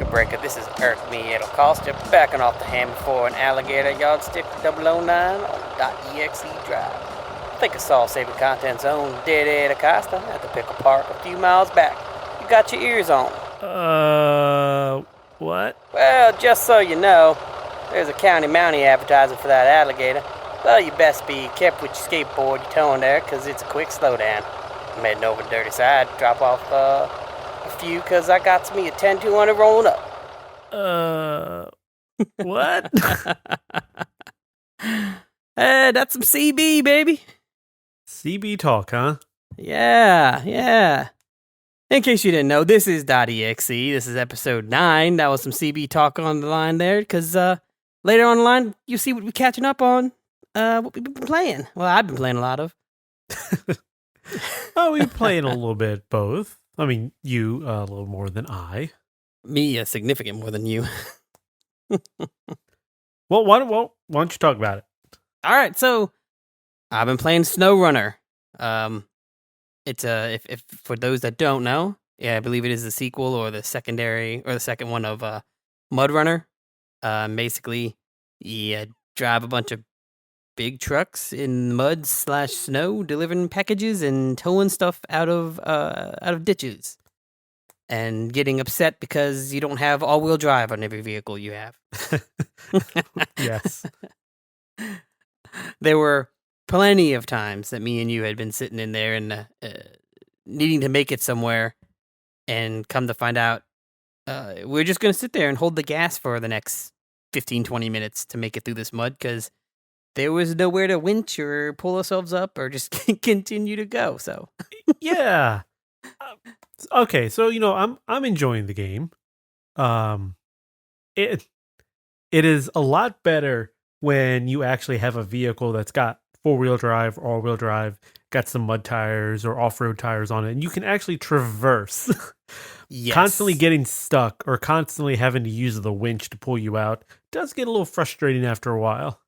Breaker, this is me, Acosta, backing off the hammer for an alligator yardstick 009 on dotEXE drive. I think I saw Saving Content's own dead Acosta at the Pickle Park a few miles back. You got your ears on. What? Well, just so you know, there's a county mountie advertising for that alligator. Well, you best be careful with your skateboard you're towing there, because it's a quick slowdown. I'm heading over the dirty side, drop off a few, because I got me a 10-200 rolling up. What? That's some CB, baby. CB talk, huh? Yeah. In case you didn't know, this is dotEXE. This is episode 9. That was some CB talk on the line there, because later on the line, you'll see what we're catching up on, what we've been playing. Well, I've been playing a lot of. Oh, we're playing a little bit both. I mean, you a little more than I. Me, a significant more than you. Well, why don't you talk about it? All right, so I've been playing Snowrunner. It's if for those that don't know, I believe it is the sequel or the secondary or the second one of Mudrunner. Basically, you drive a bunch of big trucks in mud/snow, delivering packages and towing stuff out of ditches, and getting upset because you don't have all-wheel drive on every vehicle you have. Yes. There were plenty of times that me and you had been sitting in there and needing to make it somewhere, and come to find out, we're just going to sit there and hold the gas for the next 15-20 minutes to make it through this mud, because there was nowhere to winch or pull ourselves up or just continue to go. So Yeah. Okay, so I'm enjoying the game. It is a lot better when you actually have a vehicle that's got 4-wheel drive, all-wheel drive, got some mud tires or off-road tires on it, and you can actually traverse. yes. Constantly getting stuck or constantly having to use the winch to pull you out does get a little frustrating after a while.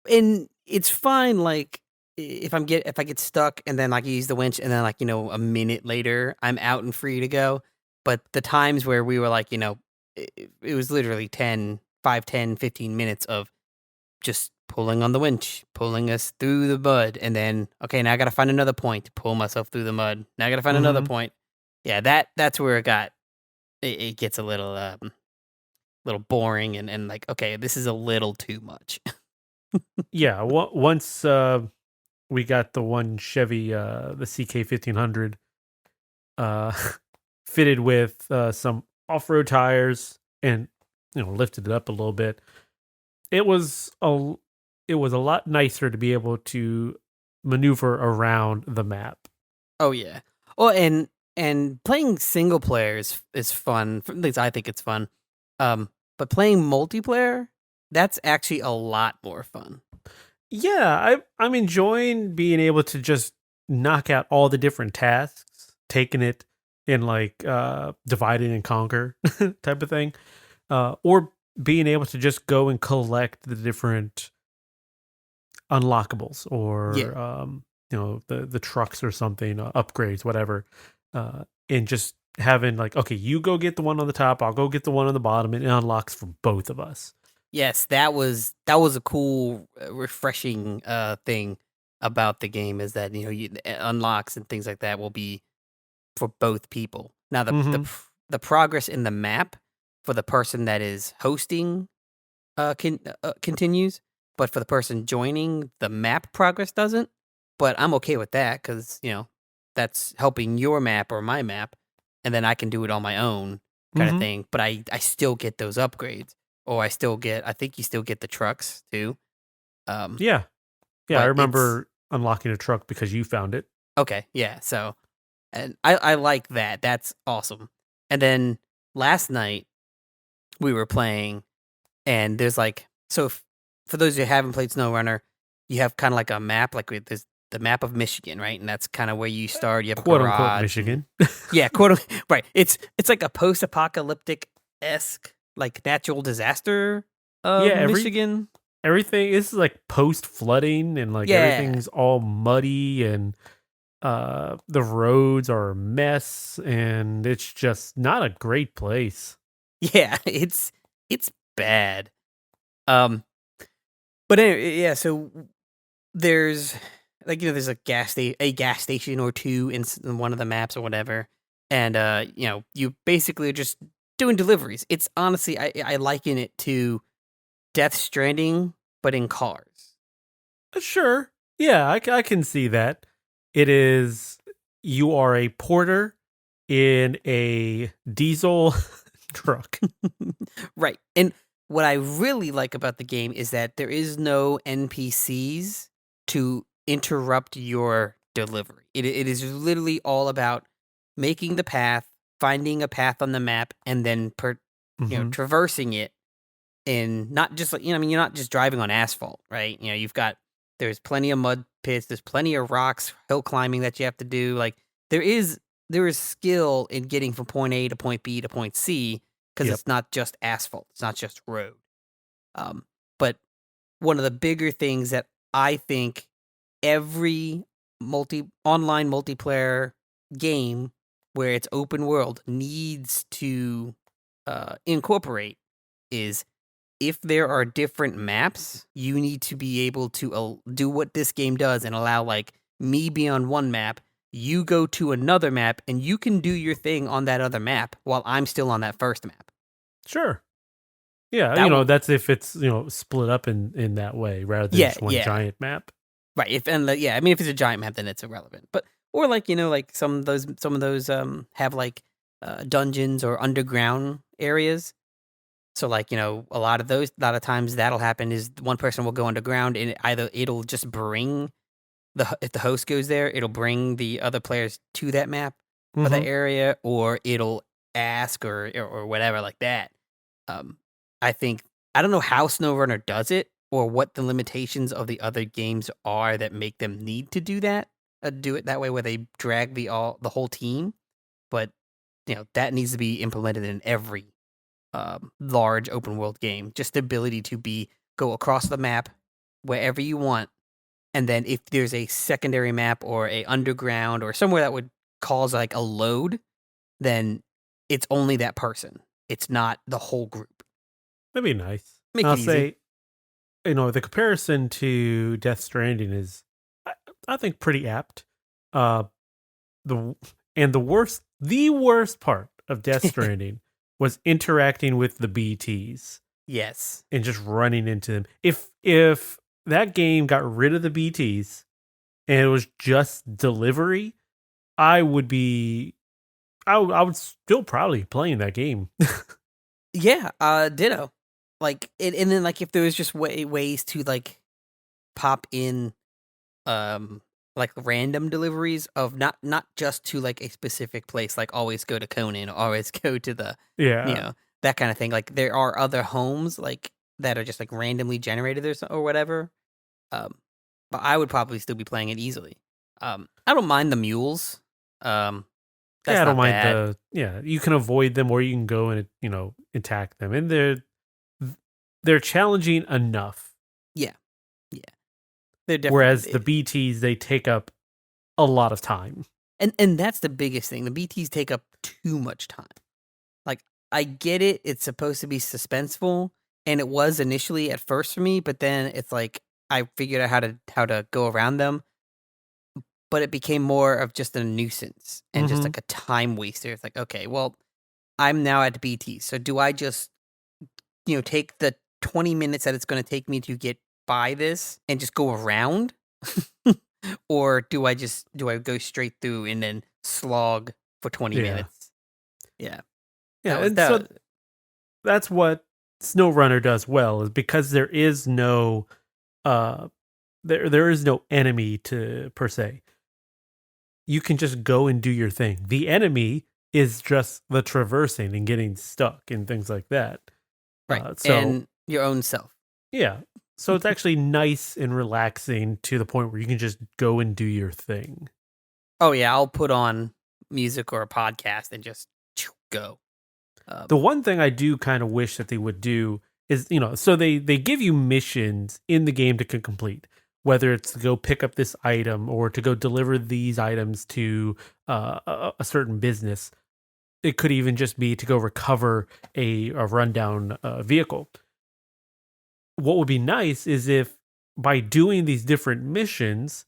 And it's fine, like, if I get stuck and then, like, you use the winch and then, like, a minute later, I'm out and free to go. But the times where we were, like, it was literally 10, 15 minutes of just pulling on the winch, pulling us through the mud, and then, okay, now I gotta find another point to pull myself through the mud. Now I gotta find another point. Yeah, that's where it gets a little boring and like, okay, this is a little too much. Yeah, once we got the one Chevy, the CK-1500, fitted with some off-road tires and lifted it up a little bit. It was a lot nicer to be able to maneuver around the map. Oh yeah. Well, and playing single player is fun. At least I think it's fun. But playing multiplayer, that's actually a lot more fun. Yeah, I'm enjoying being able to just knock out all the different tasks, taking it in like divide and conquer type of thing, or being able to just go and collect the different unlockables or the trucks or something, upgrades, whatever, and just having like, okay, you go get the one on the top, I'll go get the one on the bottom, and it unlocks for both of us. Yes, that was a cool, refreshing thing about the game, is that unlocks and things like that will be for both people. Now the progress in the map for the person that is hosting continues, but for the person joining, the map progress doesn't. But I'm okay with that, because that's helping your map or my map, and then I can do it on my own kind of thing. But I still get those upgrades. Or I think you still get the trucks too. Yeah, I remember unlocking a truck because you found it. Okay, yeah. So, and I like that. That's awesome. And then last night we were playing, and there's like, so for those who haven't played Snowrunner, you have kind of like a map, like there's the map of Michigan, right? And that's kind of where you start. You have quote a garage, unquote Michigan. Yeah, right. It's like a post-apocalyptic-esque, like, natural disaster Michigan. Everything is like post flooding, and like everything's all muddy, and the roads are a mess, and it's just not a great place. Yeah, it's bad. Um, but anyway, yeah. So there's there's a gas station or two in one of the maps or whatever, and you basically are just doing deliveries. It's honestly I liken it to Death Stranding, but in cars. Sure. Yeah, I can see that. It is, you are a porter in a diesel truck. Right. And what I really like about the game is that there is no NPCs to interrupt your delivery. It is literally all about making the path, finding a path on the map, and then Mhm. traversing it. And not just like I mean, you're not just driving on asphalt, right? There's plenty of mud pits, there's plenty of rocks, hill climbing that you have to do. Like there is there is skill in getting from point A to point B to point C because Yep. it's not just asphalt, it's not just road. But one of the bigger things that I think every online multiplayer game where it's open world needs to incorporate is if there are different maps, you need to be able to do what this game does and allow like me be on one map, you go to another map, and you can do your thing on that other map while I'm still on that first map. Sure. Yeah, That will, that's if it's, split up in that way rather than yeah, just one yeah, giant map. right. Yeah, I mean, if it's a giant map, then it's irrelevant. But or like like some of those have like dungeons or underground areas. So, like, a lot of times that'll happen is one person will go underground and either it'll just bring if the host goes there, it'll bring the other players to that map or that Mhm. area, or it'll ask or whatever like that. Um, I think I don't know how Snowrunner does it or what the limitations of the other games are that make them need to do it that way where they drag the whole team, but that needs to be implemented in every large open world game. Just the ability to go across the map wherever you want, and then if there's a secondary map or a underground or somewhere that would cause like a load, then it's only that person. It's not the whole group. That'd be nice. Make I'll it easy. say, the comparison to Death Stranding is, I, I think, pretty apt. Uh, the the worst part of Death Stranding was interacting with the BTs Yes. and just running into them. If that game got rid of the BTs and it was just delivery, I would be I would still probably playing that game. Yeah. Ditto. Like and then like if there was just ways to like pop in um like random deliveries of not just to like a specific place, like always go to Conan or always go to the you Yeah. know that kind of thing. Like there are other homes like that are just like randomly generated or whatever. um but I would probably still be playing it easily. I don't mind the mules. um Yeah, that's I don't not mind bad. you can avoid them or you can go and, attack them. And they're challenging enough. Yeah, yeah, they're definitely Whereas the BTs, they take up a lot of time. and that's the biggest thing. The BTs take up too much time. Like, I get it, it's supposed to be suspenseful, and it was initially at first for me, but then it's like I figured out how to go around them, but it became more of just a nuisance and just Mhm. like a time waster. It's like, okay, well, I'm now at BT, so do I just, take the 20 minutes that it's gonna take me to get by this and just go around? Or do I go straight through and then slog for 20 Yeah. minutes? Yeah. Yeah, That was and so that that's what Snowrunner does well, is because there is no uh there is no enemy to per se. You can just go and do your thing. The enemy is just the traversing and getting stuck and things like that. right, So and your own self. yeah. So it's actually nice and relaxing to the point where you can just go and do your thing. Oh, yeah, I'll put on music or a podcast and just go. The Um, one thing I do kind of wish that they would do is, so they give you missions in the game to complete, whether it's to go pick up this item or to go deliver these items to a certain business. it could even just be to go recover a rundown vehicle. What would be nice is if by doing these different missions,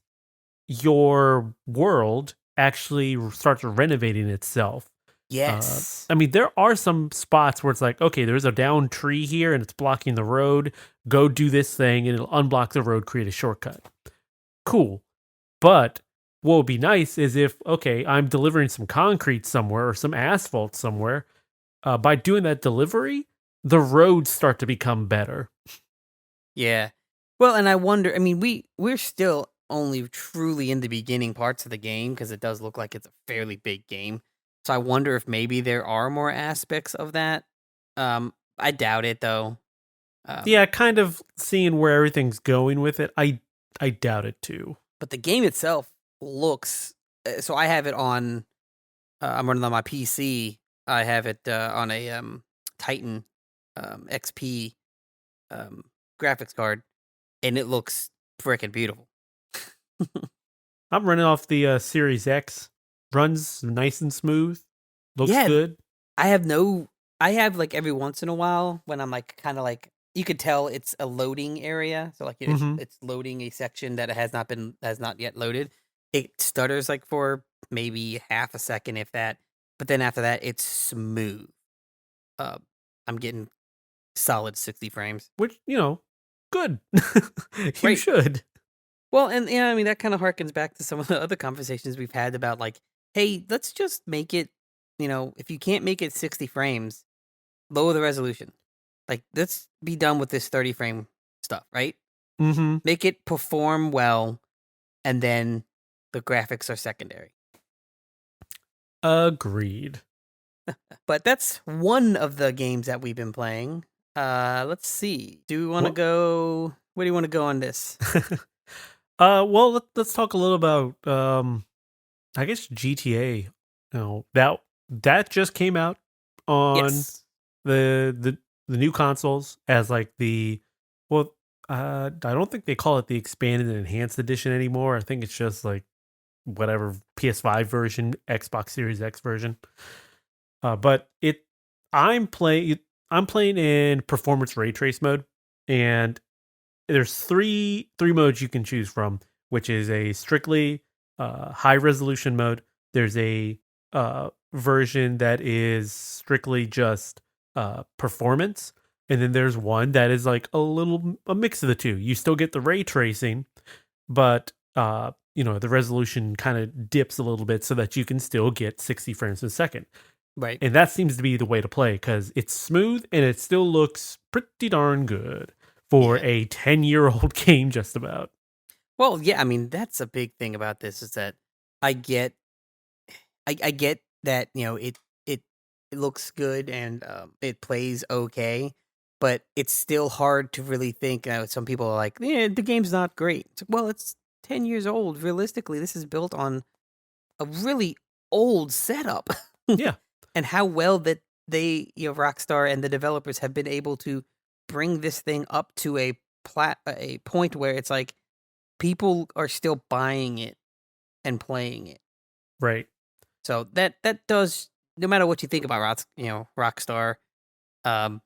your world actually starts renovating itself. Yes. I mean, there are some spots where it's like, okay, there's a down tree here and it's blocking the road. Go do this thing and it'll unblock the road, create a shortcut. Cool. But what would be nice is if, okay, I'm delivering some concrete somewhere or some asphalt somewhere. By doing that delivery, the roads start to become better. Yeah. Well, and I wonder, I mean, we're still only truly in the beginning parts of the game because it does look like it's a fairly big game. So I wonder if maybe there are more aspects of that. I doubt it though. Um, Yeah, kind of seeing where everything's going with it. I doubt it too. but the game itself looks so I have it on I'm running on my PC. I have it on a Titan XP um graphics card and it looks freaking beautiful. I'm running off the Series X. Runs nice and smooth. Looks Yeah, good. I have no I have, like, every once in a while when I'm, like, kinda, like you could tell it's a loading area, so, like, Mm-hmm. it's loading a section that has not yet loaded. It stutters, like, for maybe half a second, if that, but then after that, it's smooth. Uh, I'm getting solid 60 frames. Which, good. You Great. should. Well, and, yeah, I mean, that kinda harkens back to some of the other conversations we've had about, like, "Hey, let's just make it" if you can't make it 60 frames, lower the resolution. Like, let's be done with this 30 frame stuff, right? Mm-hmm. Make it perform well, and then the graphics are secondary. Agreed. But that's one of the games that we've been playing. Let's see. Do we want to Well, go? Where do you want to go on this? well, let's talk a little about I guess GTA. That just came out on Yes. the new consoles as like well, I don't think they call it the expanded and enhanced edition anymore. I think it's just like whatever PS5 version, Xbox Series X version. But I'm playing I'm playing in performance ray trace mode, and there's three modes you can choose from, which is a strictly high resolution mode. There's a version that is strictly just performance, and then there's one that is like a mix of the two. You still get the ray tracing, but the resolution kind of dips a little bit so that you can still get 60 frames a second. Right. And that seems to be the way to play because it's smooth and it still looks pretty darn good for Yeah. a 10-year-old game, just about. Well, yeah. I mean, that's a big thing about this is that I get, I get that it looks good and it plays okay, but it's still hard to really think. Some people are like, "Yeah, the game's not great." It's like, well, it's 10 years old. Realistically, this is built on a really old setup, Yeah, and how well that Rockstar and the developers have been able to bring this thing up to a point where it's like people are still buying it and playing it. right. So that does, no matter what you think about Rockstar, um,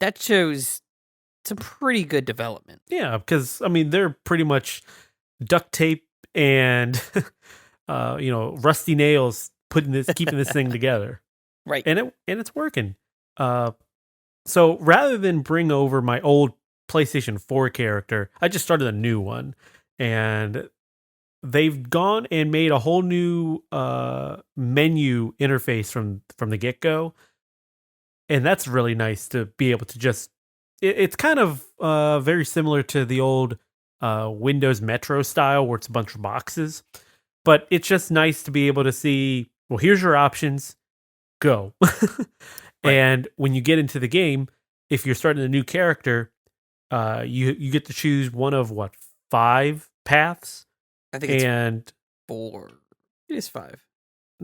that shows some pretty good development. Yeah, because I mean they're pretty much duct tape and rusty nails keeping this thing together, Right. and it's working. Uh, so rather than bring over my old PlayStation 4 character, I just started a new one, and they've gone and made a whole new menu interface from the get go, and that's really nice to be able to just. It's kind of very similar to the old Windows Metro style, where it's a bunch of boxes, but it's just nice to be able to see. Well, here's your options. Go. Right. And when you get into the game, if you're starting a new character, you get to choose one of what, 5 paths, I think it's and 4. It is 5.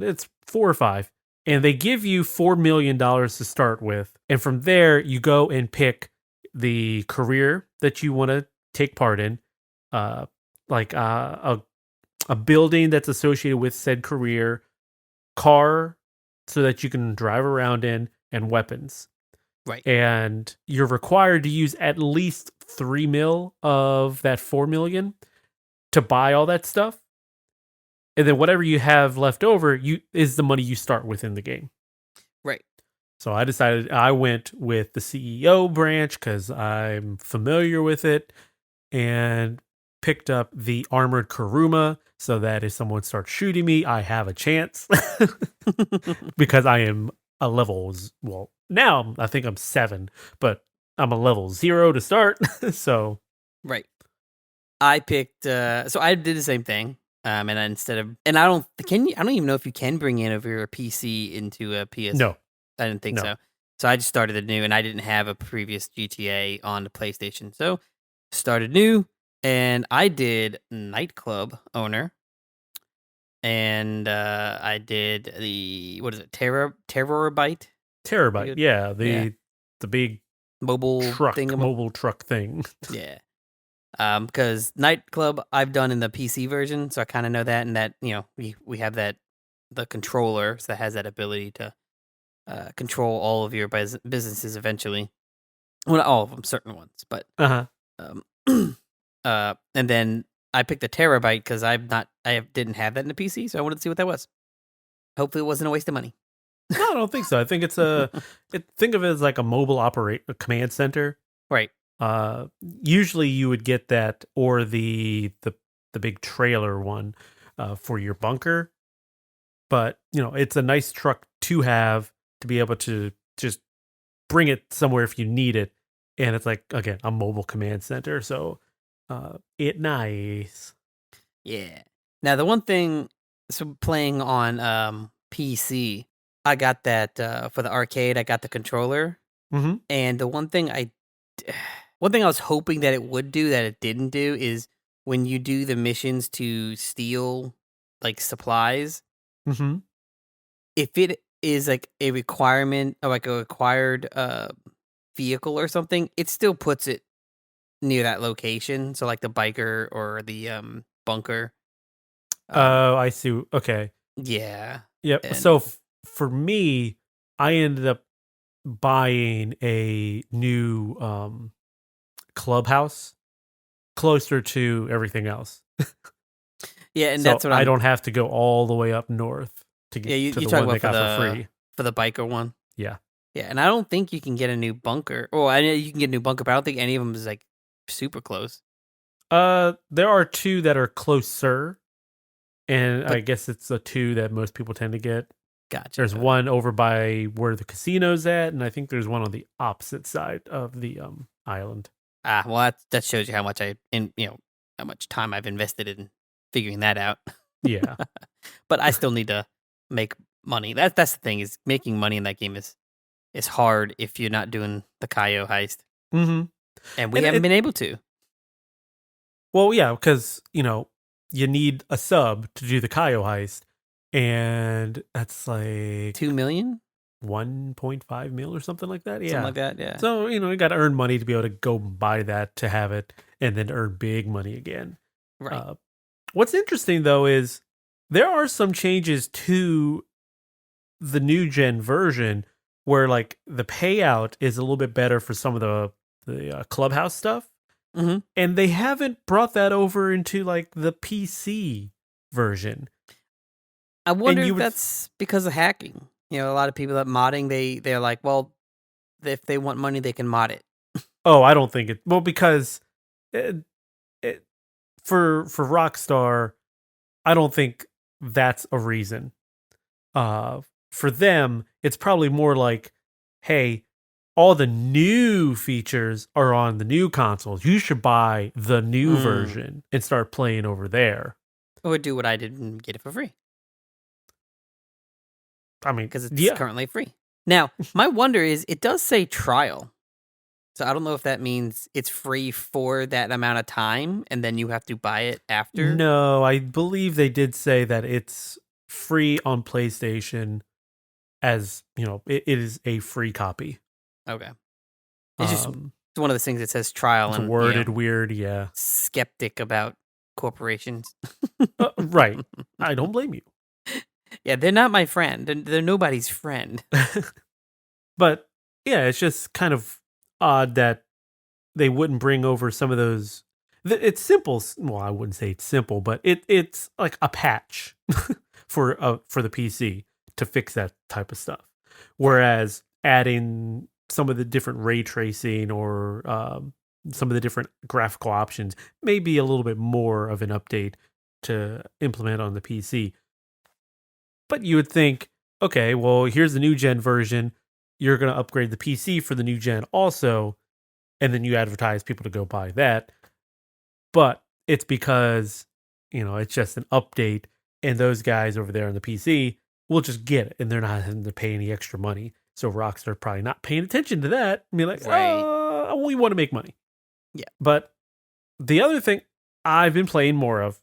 it's 4 or 5, and they give you $4 million to start with, and from there you go and pick the career that you want to take part in, uh, like a building that's associated with said career, car so that you can drive around in, and weapons. Right. And you're required to use at least 3 mil of that 4 million to buy all that stuff. And then whatever you have left over is the money you start with in the game. Right. So I went with the CEO branch because I'm familiar with it, and picked up the armored Kuruma so that if someone starts shooting me, I have a chance. Because I am a well, now I think I'm 7, but I'm a level 0 to start. So Right. I picked so I did the same thing. And instead of and I don't even know if you can bring in over your PC into a PS. no, I didn't think no. so. So I just started anew, and I didn't have a previous GTA on the PlayStation. So started new, and I did nightclub owner, and I did the what is it, Terrorbyte? Terabyte. Yeah, Yeah, the big mobile thing. mobile truck thing. Yeah. Because nightclub I've done in the PC version, so I kind of know that, and that we have the controller so that has that ability to control all of your businesses eventually. Well, not all of them, certain ones, but Uh-huh. um, and then I picked the terabyte because didn't have that in the PC, so I wanted to see what that was. Hopefully, it wasn't a waste of money. No, I don't think so. I think it's think of it as like a mobile a command center. Right. Usually you would get that, or the big trailer one for your bunker. But, it's a nice truck to have to be able to just bring it somewhere if you need it. And it's like, again, a mobile command center. So it nice. Yeah. Now the one thing, so playing on PC, I got that for the arcade. I got the controller, Mm-hmm. and the one thing I was hoping that it would do that it didn't do is when you do the missions to steal like supplies, Mm-hmm. if it is like a requirement or like a required vehicle or something, it still puts it near that location. So like the biker or the bunker. Oh, I see. Okay. Yeah. Yep. And So for me, I ended up buying a new clubhouse closer to everything else. yeah, and So that's what I I'm don't have to go all the way up north to yeah, get you to you the talking one about they got for free. for the biker one. Yeah. Yeah, and I don't think you can get a new bunker. Oh, I know you can get a new bunker, but I don't think any of them is like super close. There are 2 that are closer, and I But guess it's the 2 that most people tend to get. gotcha. There's Okay. one over by where the casino's at, and I think there's one on the opposite side of the island. Well, that shows you how much how much time I've invested in figuring that out. Yeah. But I still need to make money. That's the thing is making money in that game is hard if you're not doing the Kaio heist, Mm-hmm. and we And haven't been able to. well, yeah, because you need a sub to do the Kaio heist, and that's like 2 million, 1.5 mil or something like that. something Yeah. like that. Yeah. So, you got to earn money to be able to go buy that to have it, and then earn big money again. Right. What's interesting though is there are some changes to the new gen version where like the payout is a little bit better for some of the clubhouse stuff, hmm and they haven't brought that over into like the PC version. I wonder And you if would that's because of hacking. A lot of people that modding, they're like, well, if they want money, they can mod it. oh, I don't think it well because it, it, for Rockstar, I don't think that's a reason. For them, it's probably more like, hey, all the new features are on the new consoles. You should buy the new Mm. version and start playing over there. Or do what I did and get it for free I mean, because it's yeah. currently free. Now, my wonder is, it does say trial. So I don't know if that means it's free for that amount of time and then you have to buy it after. No, I believe they did say that it's free on PlayStation as, it is a free copy. Okay. It's just Um, it's one of those things that says trial it's and worded weird, yeah. skeptic about corporations. Right. I don't blame you. Yeah, they're not my friend. They're nobody's friend. But yeah, it's just kind of odd that they wouldn't bring over some of those. It's simple. Well, I wouldn't say it's simple, but it's like a patch for the PC to fix that type of stuff. Whereas adding some of the different ray tracing or some of the different graphical options may be a little bit more of an update to implement on the PC. But you would think, okay, well, here's the new gen version. You're going to upgrade the PC for the new gen also, and then you advertise people to go buy that. But it's because, it's just an update, and those guys over there on the PC will just get it, and they're not having to pay any extra money. So Rockstar probably not paying attention to that and be like, Right. oh, we want to make money. Yeah. But the other thing I've been playing more of,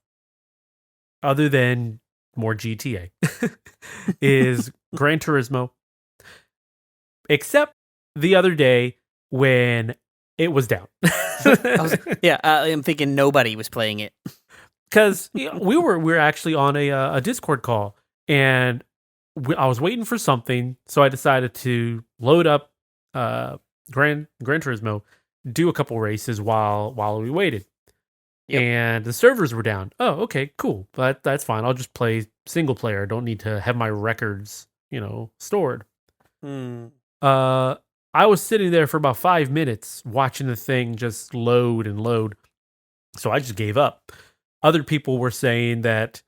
other than more GTA, is Gran Turismo. Except the other day when it was down. I'm thinking nobody was playing it. Because we were actually on a Discord call, and I was waiting for something, so I decided to load up Gran Turismo, do a couple races while we waited. Yep. And the servers were down. Oh, okay, cool. But that's fine. I'll just play single player. I don't need to have my records, stored. I was sitting there for about 5 minutes watching the thing just load and load. So I just gave up. Other people were saying that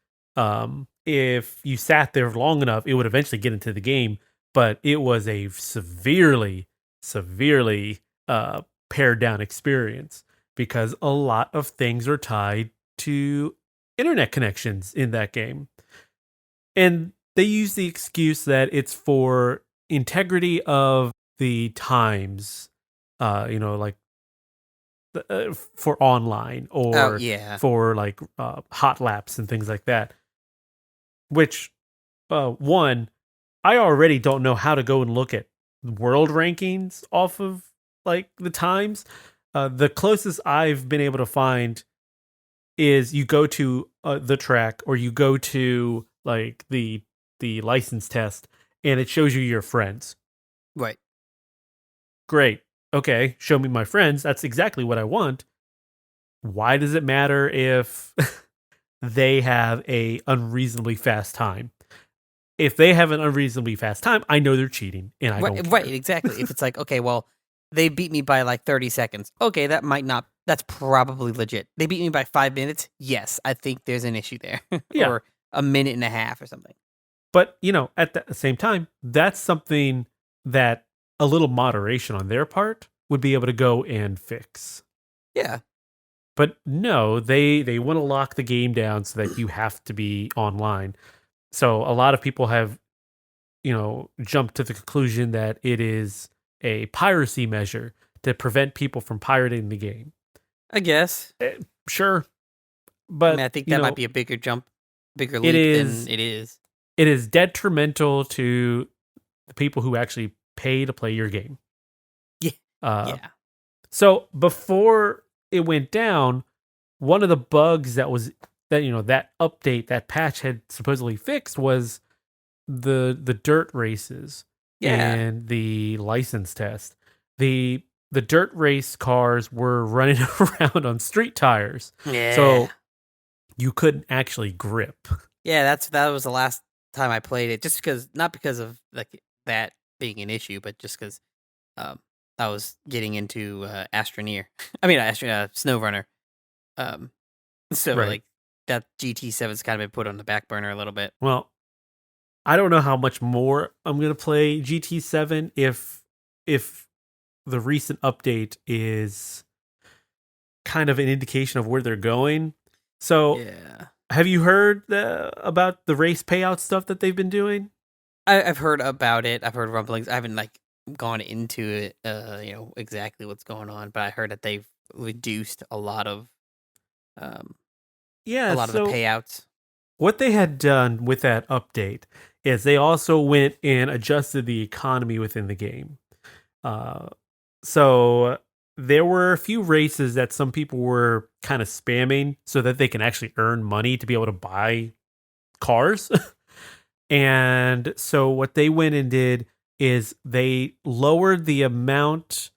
if you sat there long enough, it would eventually get into the game. But it was a severely pared down experience because a lot of things are tied to internet connections in that game. And they use the excuse that it's for integrity of the times, like for online or for like hot laps and things like that. Which, one, I already don't know how to go and look at world rankings off of like the times. The closest I've been able to find is you go to the track or you go to like the license test and it shows you your friends. Right. Great. Okay, show me my friends. That's exactly what I want. Why does it matter if they have a unreasonably fast time? If they have an unreasonably fast time, I know they're cheating, and I don't care. Right, exactly. If it's like, okay, well, they beat me by like 30 seconds. Okay, that's probably legit. They beat me by 5 minutes. Yes, I think there's an issue there. Yeah. Or a minute and a half or something. But, at the same time, that's something that a little moderation on their part would be able to go and fix. Yeah. But no, they want to lock the game down so that you have to be online. So a lot of people have, jumped to the conclusion that it is a piracy measure to prevent people from pirating the game. I guess. Sure. But I think that might be a bigger leap than it is. It is detrimental to the people who actually pay to play your game. Yeah. Yeah. So before it went down, one of the bugs that update, that patch had supposedly fixed was the dirt races and the license test. The dirt race cars were running around on street tires. Yeah. So you couldn't actually grip. Yeah, that was the last time I played it, just because, not because of like that being an issue, but just because I was getting into Astroneer. I mean, Snowrunner. So Right. like that GT7's kind of been put on the back burner a little bit. Well, I don't know how much more I'm gonna play GT7 if the recent update is kind of an indication of where they're going. So, have you heard about the race payout stuff that they've been doing? I've heard about it. I've heard rumblings. I haven't like gone into it, exactly what's going on, but I heard that they've reduced a lot of, a lot of the payouts. What they had done with that update is they also went and adjusted the economy within the game. So there were a few races that some people were kind of spamming so that they can actually earn money to be able to buy cars. And so what they went and did is they lowered the amount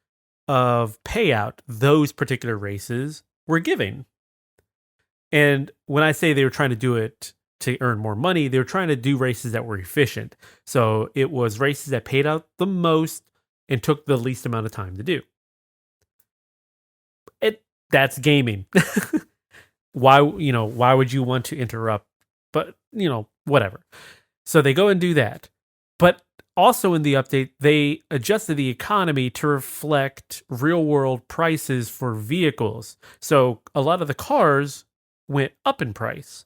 of payout those particular races were giving. And when I say they were trying to do it to earn more money, they were trying to do races that were efficient. So it was races that paid out the most and took the least amount of time to do. That's gaming. Why would you want to interrupt? But, whatever. So they go and do that. But also in the update, they adjusted the economy to reflect real world prices for vehicles. So a lot of the cars went up in price.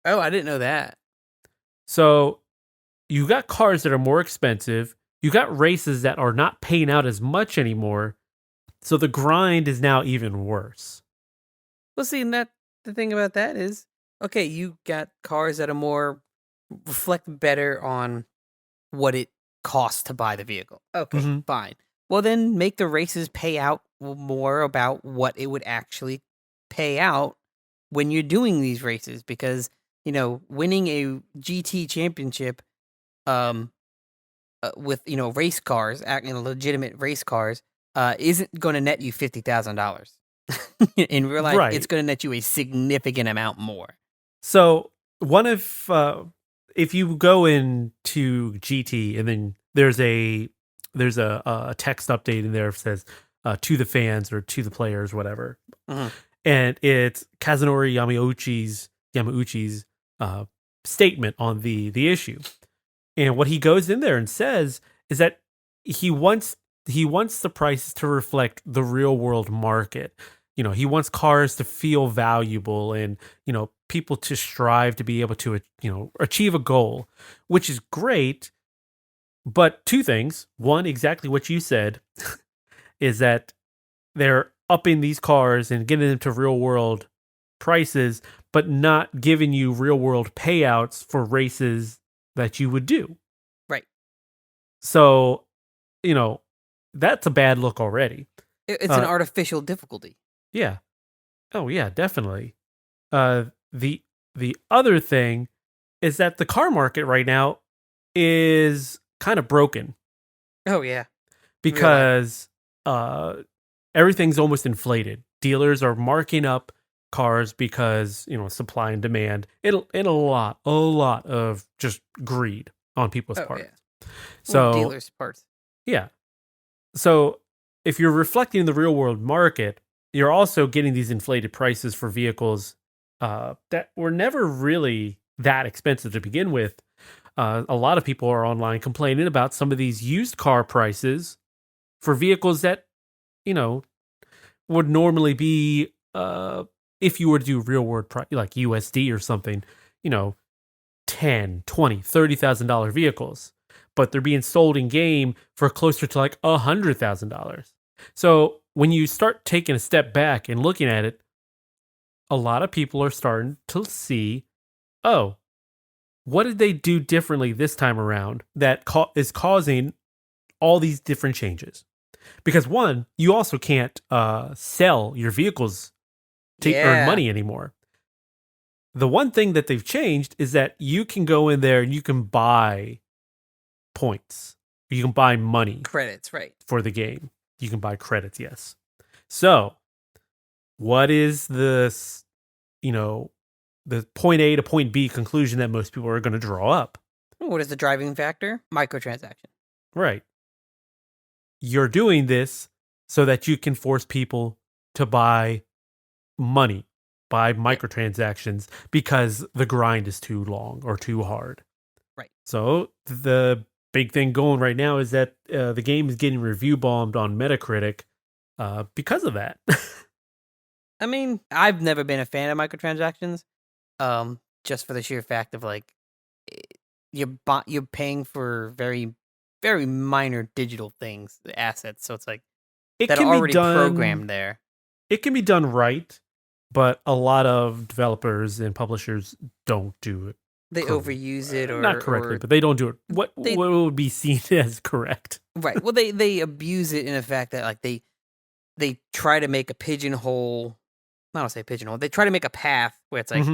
Oh, I didn't know that. So you got cars that are more expensive. You got races that are not paying out as much anymore. So the grind is now even worse. Well, see, and the thing about that is, okay, you got cars that are more reflect better on what it costs to buy the vehicle. Okay, fine. Well, then make the races pay out more about what it would actually pay out when you're doing these races, because winning a GT championship, with race cars, legitimate race cars, isn't going to net you $50,000. In real life, it's going to net you a significant amount more. So if you go into GT and then there's a text update in there that says to the fans or to the players, whatever, and it's Kazunori Yamauchi's statement on the issue, and what he goes in there and says is that he wants the prices to reflect the real world market. He wants cars to feel valuable and, people to strive to be able to, achieve a goal, which is great. But two things. One, exactly what you said, is that they're upping these cars and getting them to real world prices, but not giving you real world payouts for races that you would do. Right. So, that's a bad look already. It's an artificial difficulty. Yeah. Oh yeah, definitely. The other thing is that the car market right now is kind of broken. Oh yeah. Because everything's almost inflated. Dealers are marking up cars because, supply and demand. And a lot of just greed on people's parts. Yeah. So dealers' parts. Yeah. So if you're reflecting the real world market, you're also getting these inflated prices for vehicles that were never really that expensive to begin with. A lot of people are online complaining about some of these used car prices for vehicles that, would normally be, if you were to do real world price, like USD or something, $10, $20, $30,000 vehicles, but they're being sold in game for closer to like $100,000. So when you start taking a step back and looking at it, a lot of people are starting to see, oh, what did they do differently this time around that is causing all these different changes? Because one, you also can't sell your vehicles to earn money anymore. The one thing that they've changed is that you can go in there and you can buy points. You can buy money. Credits, right. For the game. You can buy credits, yes. So, what is the point A to point B conclusion that most people are going to draw up? What is the driving factor? Microtransaction. Right. You're doing this so that you can force people to buy money, buy microtransactions, because the grind is too long or too hard. Right. So the big thing going right now is that the game is getting review bombed on Metacritic because of that. I mean, I've never been a fan of microtransactions, just for the sheer fact of like you're paying for very, very minor digital things, assets. So it's like that are already programmed there. It can be done right, but a lot of developers and publishers don't do it. They overuse it, or not correctly, but they don't do it. What would be seen as correct? Right. Well, they abuse it in the fact that like they try to make a pigeonhole. I don't say pigeonhole. They try to make a path where it's like,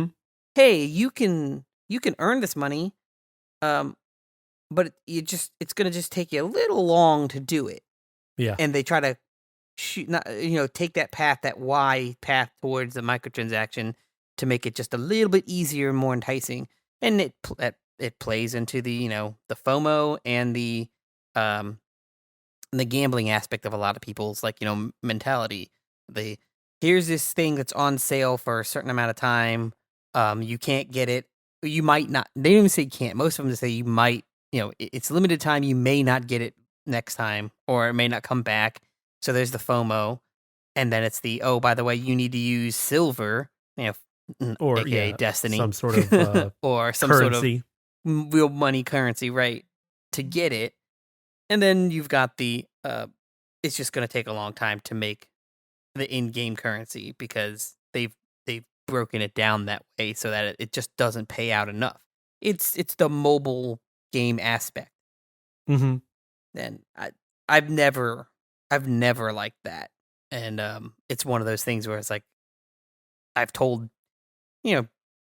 hey, you can earn this money Um, but it's gonna just take you a little long to do it, Yeah. and they try to not take that path, that Y path towards the microtransaction to make it just a little bit easier and more enticing, and it plays into the FOMO and um the gambling aspect of a lot of people's mentality. The Here's this thing that's on sale for a certain amount of time. You can't get it. You might not. They didn't even say can't. Most of them just say you might. It's limited time. You may not get it next time, or it may not come back. So there's the FOMO, and then it's the, oh, by the way, you need to use silver, Or aka yeah, Destiny, some sort of or some sort of currency. real money currency, right, to get it. And then you've got it's just gonna take a long time to make the in-game currency because they've broken it down that way so that it just doesn't pay out enough. It's the mobile game aspect, Hmm. and I've never liked that, and it's one of those things where it's like I've told you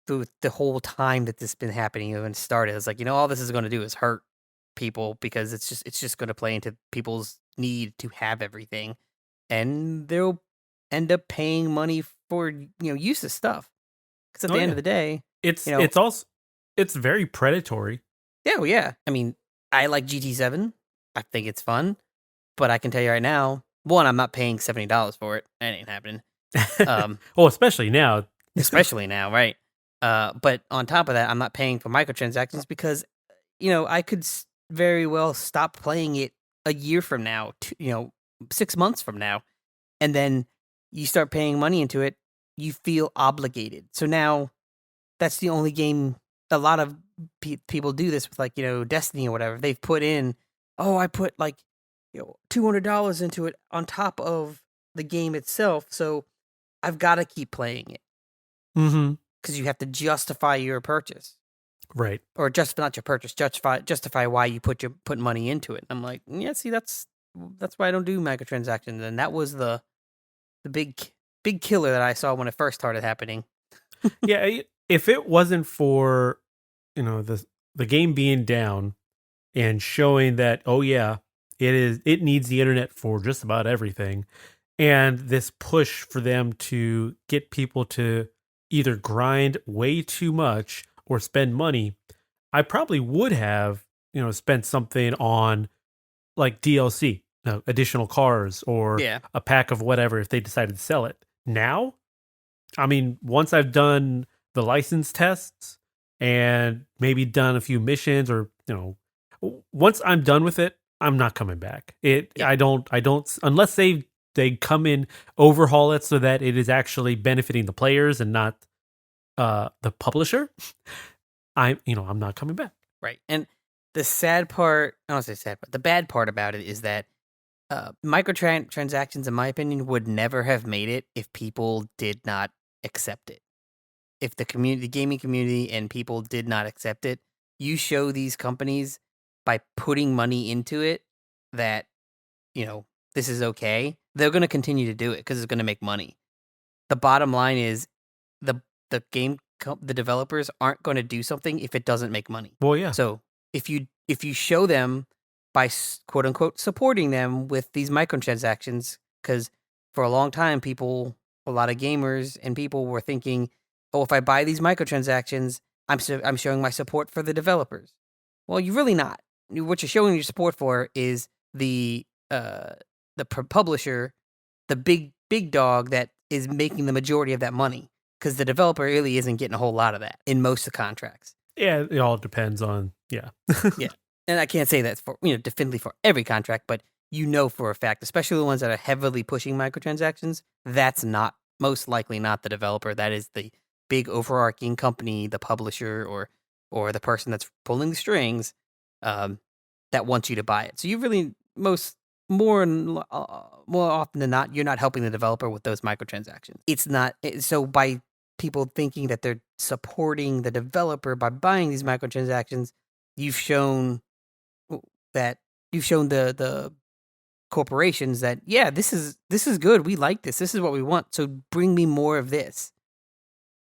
know the whole time that this has been happening when it started, it's like all this is going to do is hurt people because it's just going to play into people's need to have everything, and they'll end up paying money for use of stuff because at Oh the end of yeah, the day, it's you know it's also it's very predatory. yeah, well, yeah. I mean, I like GT7. I think it's fun, but I can tell you right now, one, I'm not paying $70 for it. That ain't happening. Um, Well, especially now. Especially now, right? But on top of that, I'm not paying for microtransactions because I could very well stop playing it a year from now, 6 months from now, and then you start paying money into it. You feel obligated. So now that's the only game. A lot of people do this with Destiny or whatever. They've put in, oh, I put $200 into it on top of the game itself, so I've got to keep playing it Hmm. because you have to justify your purchase, Right. or just not your purchase, justify why you put money into it. I'm like, yeah, see, that's why I don't do microtransactions, and that was the big killer that I saw when it first started happening. Yeah. If it wasn't for the game being down and showing that, oh yeah, it needs the internet for just about everything, and this push for them to get people to either grind way too much or spend money, I probably would have spent something on like DLC, additional cars or Yeah, a pack of whatever if they decided to sell it. Now, I mean, once I've done the license tests and maybe done a few missions, or once I'm done with it, I'm not coming back. yeah, I don't unless they come in, overhaul it so that it is actually benefiting the players and not the publisher. I'm not coming back. right. And the sad part, I don't say sad, but the bad part about it is that microtransactions, in my opinion, would never have made it if people did not accept it. If the gaming community and people did not accept it, you show these companies by putting money into it that, this is okay, they're going to continue to do it because it's going to make money. The bottom line is the the developers aren't going to do something if it doesn't make money. Well, yeah. So if you show them by quote unquote supporting them with these microtransactions, because for a long time a lot of gamers and people were thinking, oh, if I buy these microtransactions, I'm showing my support for the developers. Well, you're really not. What you're showing your support for is uh the publisher, the big dog that is making the majority of that money, because the developer really isn't getting a whole lot of that in most of the contracts. Yeah, it all depends on, yeah. Yeah. And I can't say that for, definitively for every contract, but for a fact, especially the ones that are heavily pushing microtransactions, that's not most likely not the developer. That is the big overarching company, the publisher, or the person that's pulling the strings, um, that wants you to buy it. So you really more often than not, you're not helping the developer with those microtransactions. It's not so by people thinking that they're supporting the developer by buying these microtransactions, you've shown that you've shown the corporations that, yeah, this is good. We like this. This is what we want. So bring me more of this.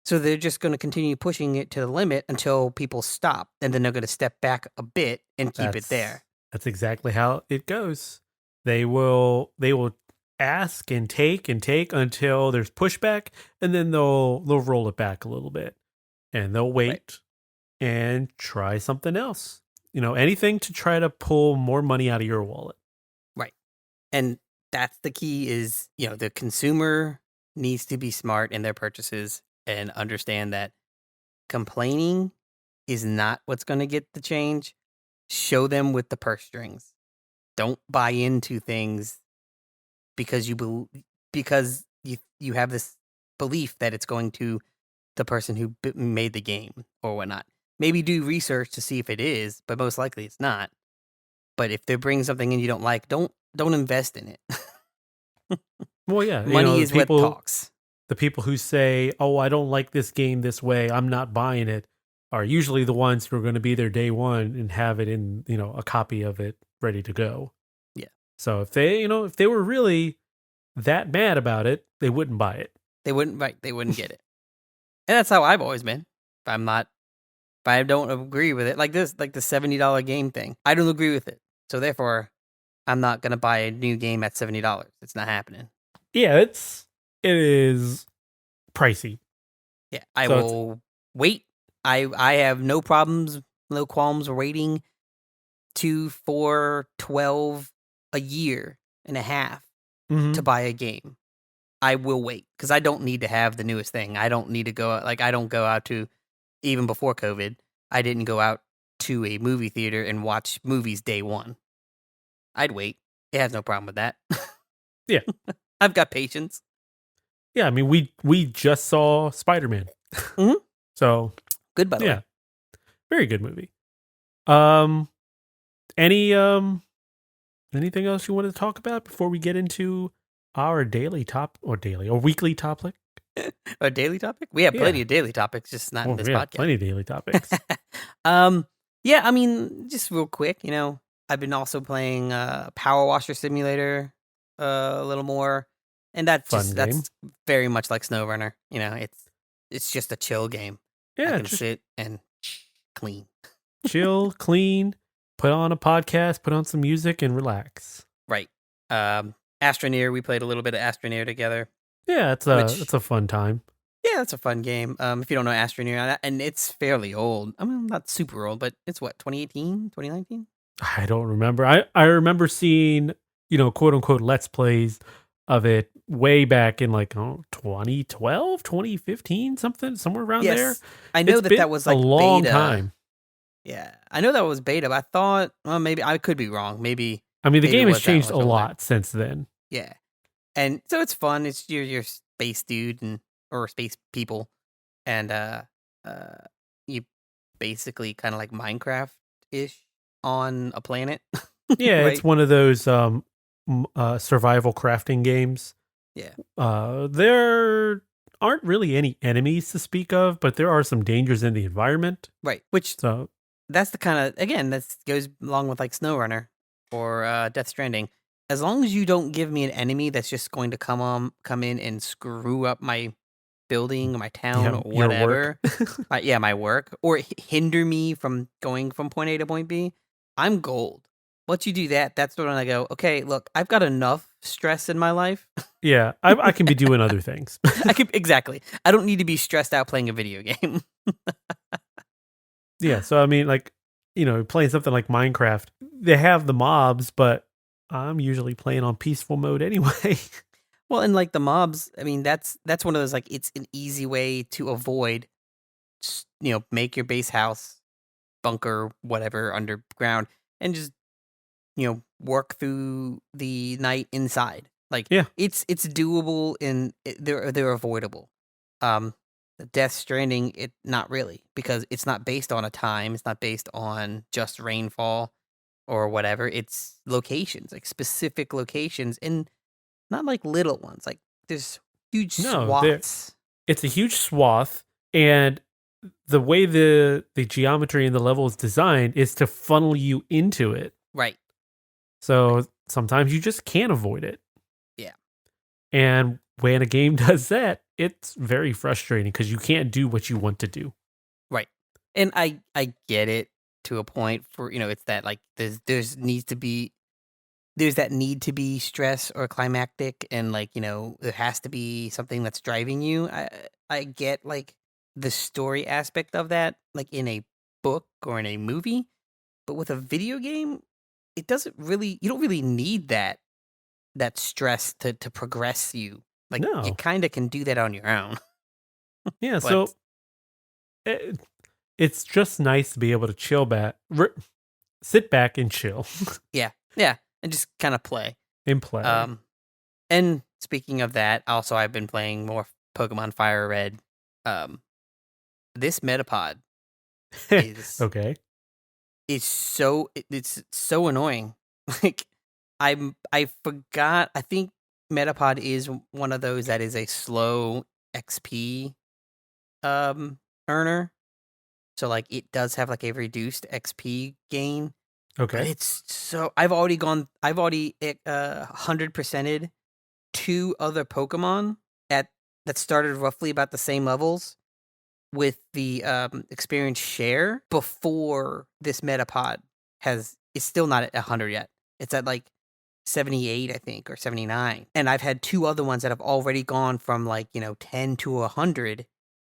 So they're just going to continue pushing it to the limit until people stop, and then they're going to step back a bit and keep it there. That's exactly how it goes. They will ask and take until there's pushback, and then they'll roll it back a little bit, and they'll wait and try something else. Anything to try to pull more money out of your wallet. Right. And that's the key is, the consumer needs to be smart in their purchases and understand that complaining is not what's going to get the change. Show them with the purse strings. Don't buy into things because you have this belief that it's going to the person who made the game or whatnot. Maybe do research to see if it is, but most likely it's not. But if they're bringing something in you don't like, don't invest in it. Well, yeah, money is what talks. The people who say, "Oh, I don't like this game this way, I'm not buying it," are usually the ones who are going to be there day one and have it in, a copy of it ready to go. Yeah. So if they were really that mad about it, they wouldn't buy it. They wouldn't get it. And that's how I've always been. If I don't agree with it, like the $70 game thing, I don't agree with it. So therefore, I'm not going to buy a new game at $70. It's not happening. Yeah, it is pricey. Yeah, I will wait. I have no qualms waiting 2, 4, 12 a year and a half to buy a game. I will wait because I don't need to have the newest thing. I don't need to go I don't go out to, even before COVID, I didn't go out to a movie theater and watch movies day one. I'd wait. It has no problem with that. Yeah. I've got patience. Yeah, I mean, we just saw Spider-Man. Mm-hmm. So good, by the way. Very good movie. Anything else you wanted to talk about before we get into our weekly topic? A daily topic? We have plenty of daily topics, just not in this podcast. Plenty of daily topics. Yeah, I mean, just real quick, I've been also playing Powerwash Simulator a little more, and that's very much like Snowrunner. It's just a chill game. Yeah, I can sit and clean, chill, clean, put on a podcast, put on some music, and relax. Right. Astroneer. We played a little bit of Astroneer together. Yeah, it's a fun time. Yeah, it's a fun game. If you don't know Astroneer, and it's fairly old. I mean, not super old, but it's what, 2018, 2019? I don't remember. I remember seeing, quote unquote, Let's Plays of it way back in 2012, 2015, somewhere around there. I know that was like a long beta. time. Yeah, I know that was beta, but I thought, well, maybe I could be wrong. Maybe. I mean, the game has changed a lot since then. Yeah. And so it's fun. It's your space dude or space people, and you basically kind of like Minecraft-ish on a planet. Yeah, right? It's one of those survival crafting games. Yeah. There aren't really any enemies to speak of, but there are some dangers in the environment. Right. That's the kind of, again, that goes along with like Snowrunner or Death Stranding. As long as you don't give me an enemy that's just going to come in and screw up my building or my town or whatever, my work, or hinder me from going from point A to point B, I'm gold. Once you do that, that's when I go, okay, look, I've got enough stress in my life. Yeah, I can be doing other things. Exactly. I don't need to be stressed out playing a video game. Yeah, so I mean, playing something like Minecraft, they have the mobs, but I'm usually playing on peaceful mode anyway. Well, and like the mobs, I mean, that's one of those, like, it's an easy way to avoid, make your base house, bunker, whatever, underground, and just, work through the night inside. Like, yeah, it's doable and they're avoidable. Death Stranding, it not really, because it's not based on a time. It's not based on just rainfall or whatever. It's locations, like specific locations, and not like little ones. Like there's huge swaths. It's a huge swath, and the way the geometry and the level is designed is to funnel you into it. Right. So sometimes you just can't avoid it. Yeah. And when a game does that, it's very frustrating because you can't do what you want to do. Right. And I get it to a point for, it's that like there's that need to be stress or climactic and like, there has to be something that's driving you. I get like the story aspect of that, like in a book or in a movie, but with a video game, you don't really need that stress to progress you. Like you No. kind of can do that on your own. Yeah, But so it, it's just nice to be able to sit back and chill yeah, yeah, and just kind of play. and play. Um, and speaking of that, also I've been playing more Pokemon Fire Red. Um, this Metapod is Okay. it's so annoying. Like I forgot. I think Metapod is one of those that is a slow XP earner. So like it does have like a reduced XP gain, but Okay. it's so I've already 100%ed two other Pokemon at that started roughly about the same levels with the experience share before this Metapod is still not at 100 yet. It's at like 78, I think, or 79. And I've had two other ones that have already gone from like, 10 to 100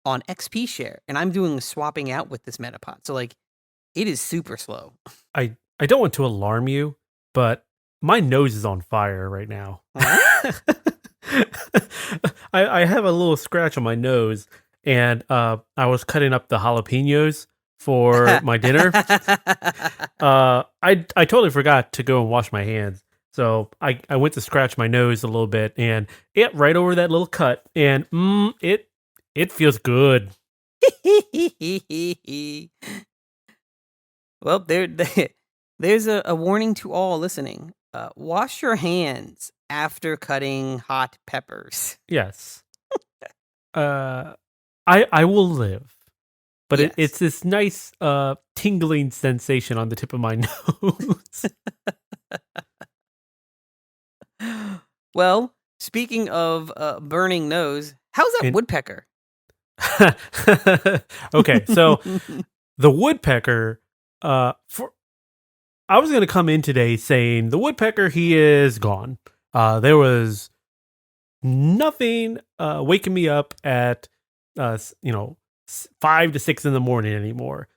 on XP share. And I'm doing swapping out with this Metapod. So like it is super slow. I don't want to alarm you, but my nose is on fire right now. I have a little scratch on my nose, and I was cutting up the jalapenos for my dinner. I totally forgot to go and wash my hands. So I went to scratch my nose a little bit, and it right over that little cut, and it feels good. Well, there's a warning to all listening. Wash your hands after cutting hot peppers. Yes. I will live. But Yes. it's this nice tingling sensation on the tip of my nose. Well, speaking of burning nose, how's that And- woodpecker? Okay, so the woodpecker, for I was gonna come in today saying the woodpecker, he is gone. There was nothing waking me up at 5 to 6 in the morning anymore.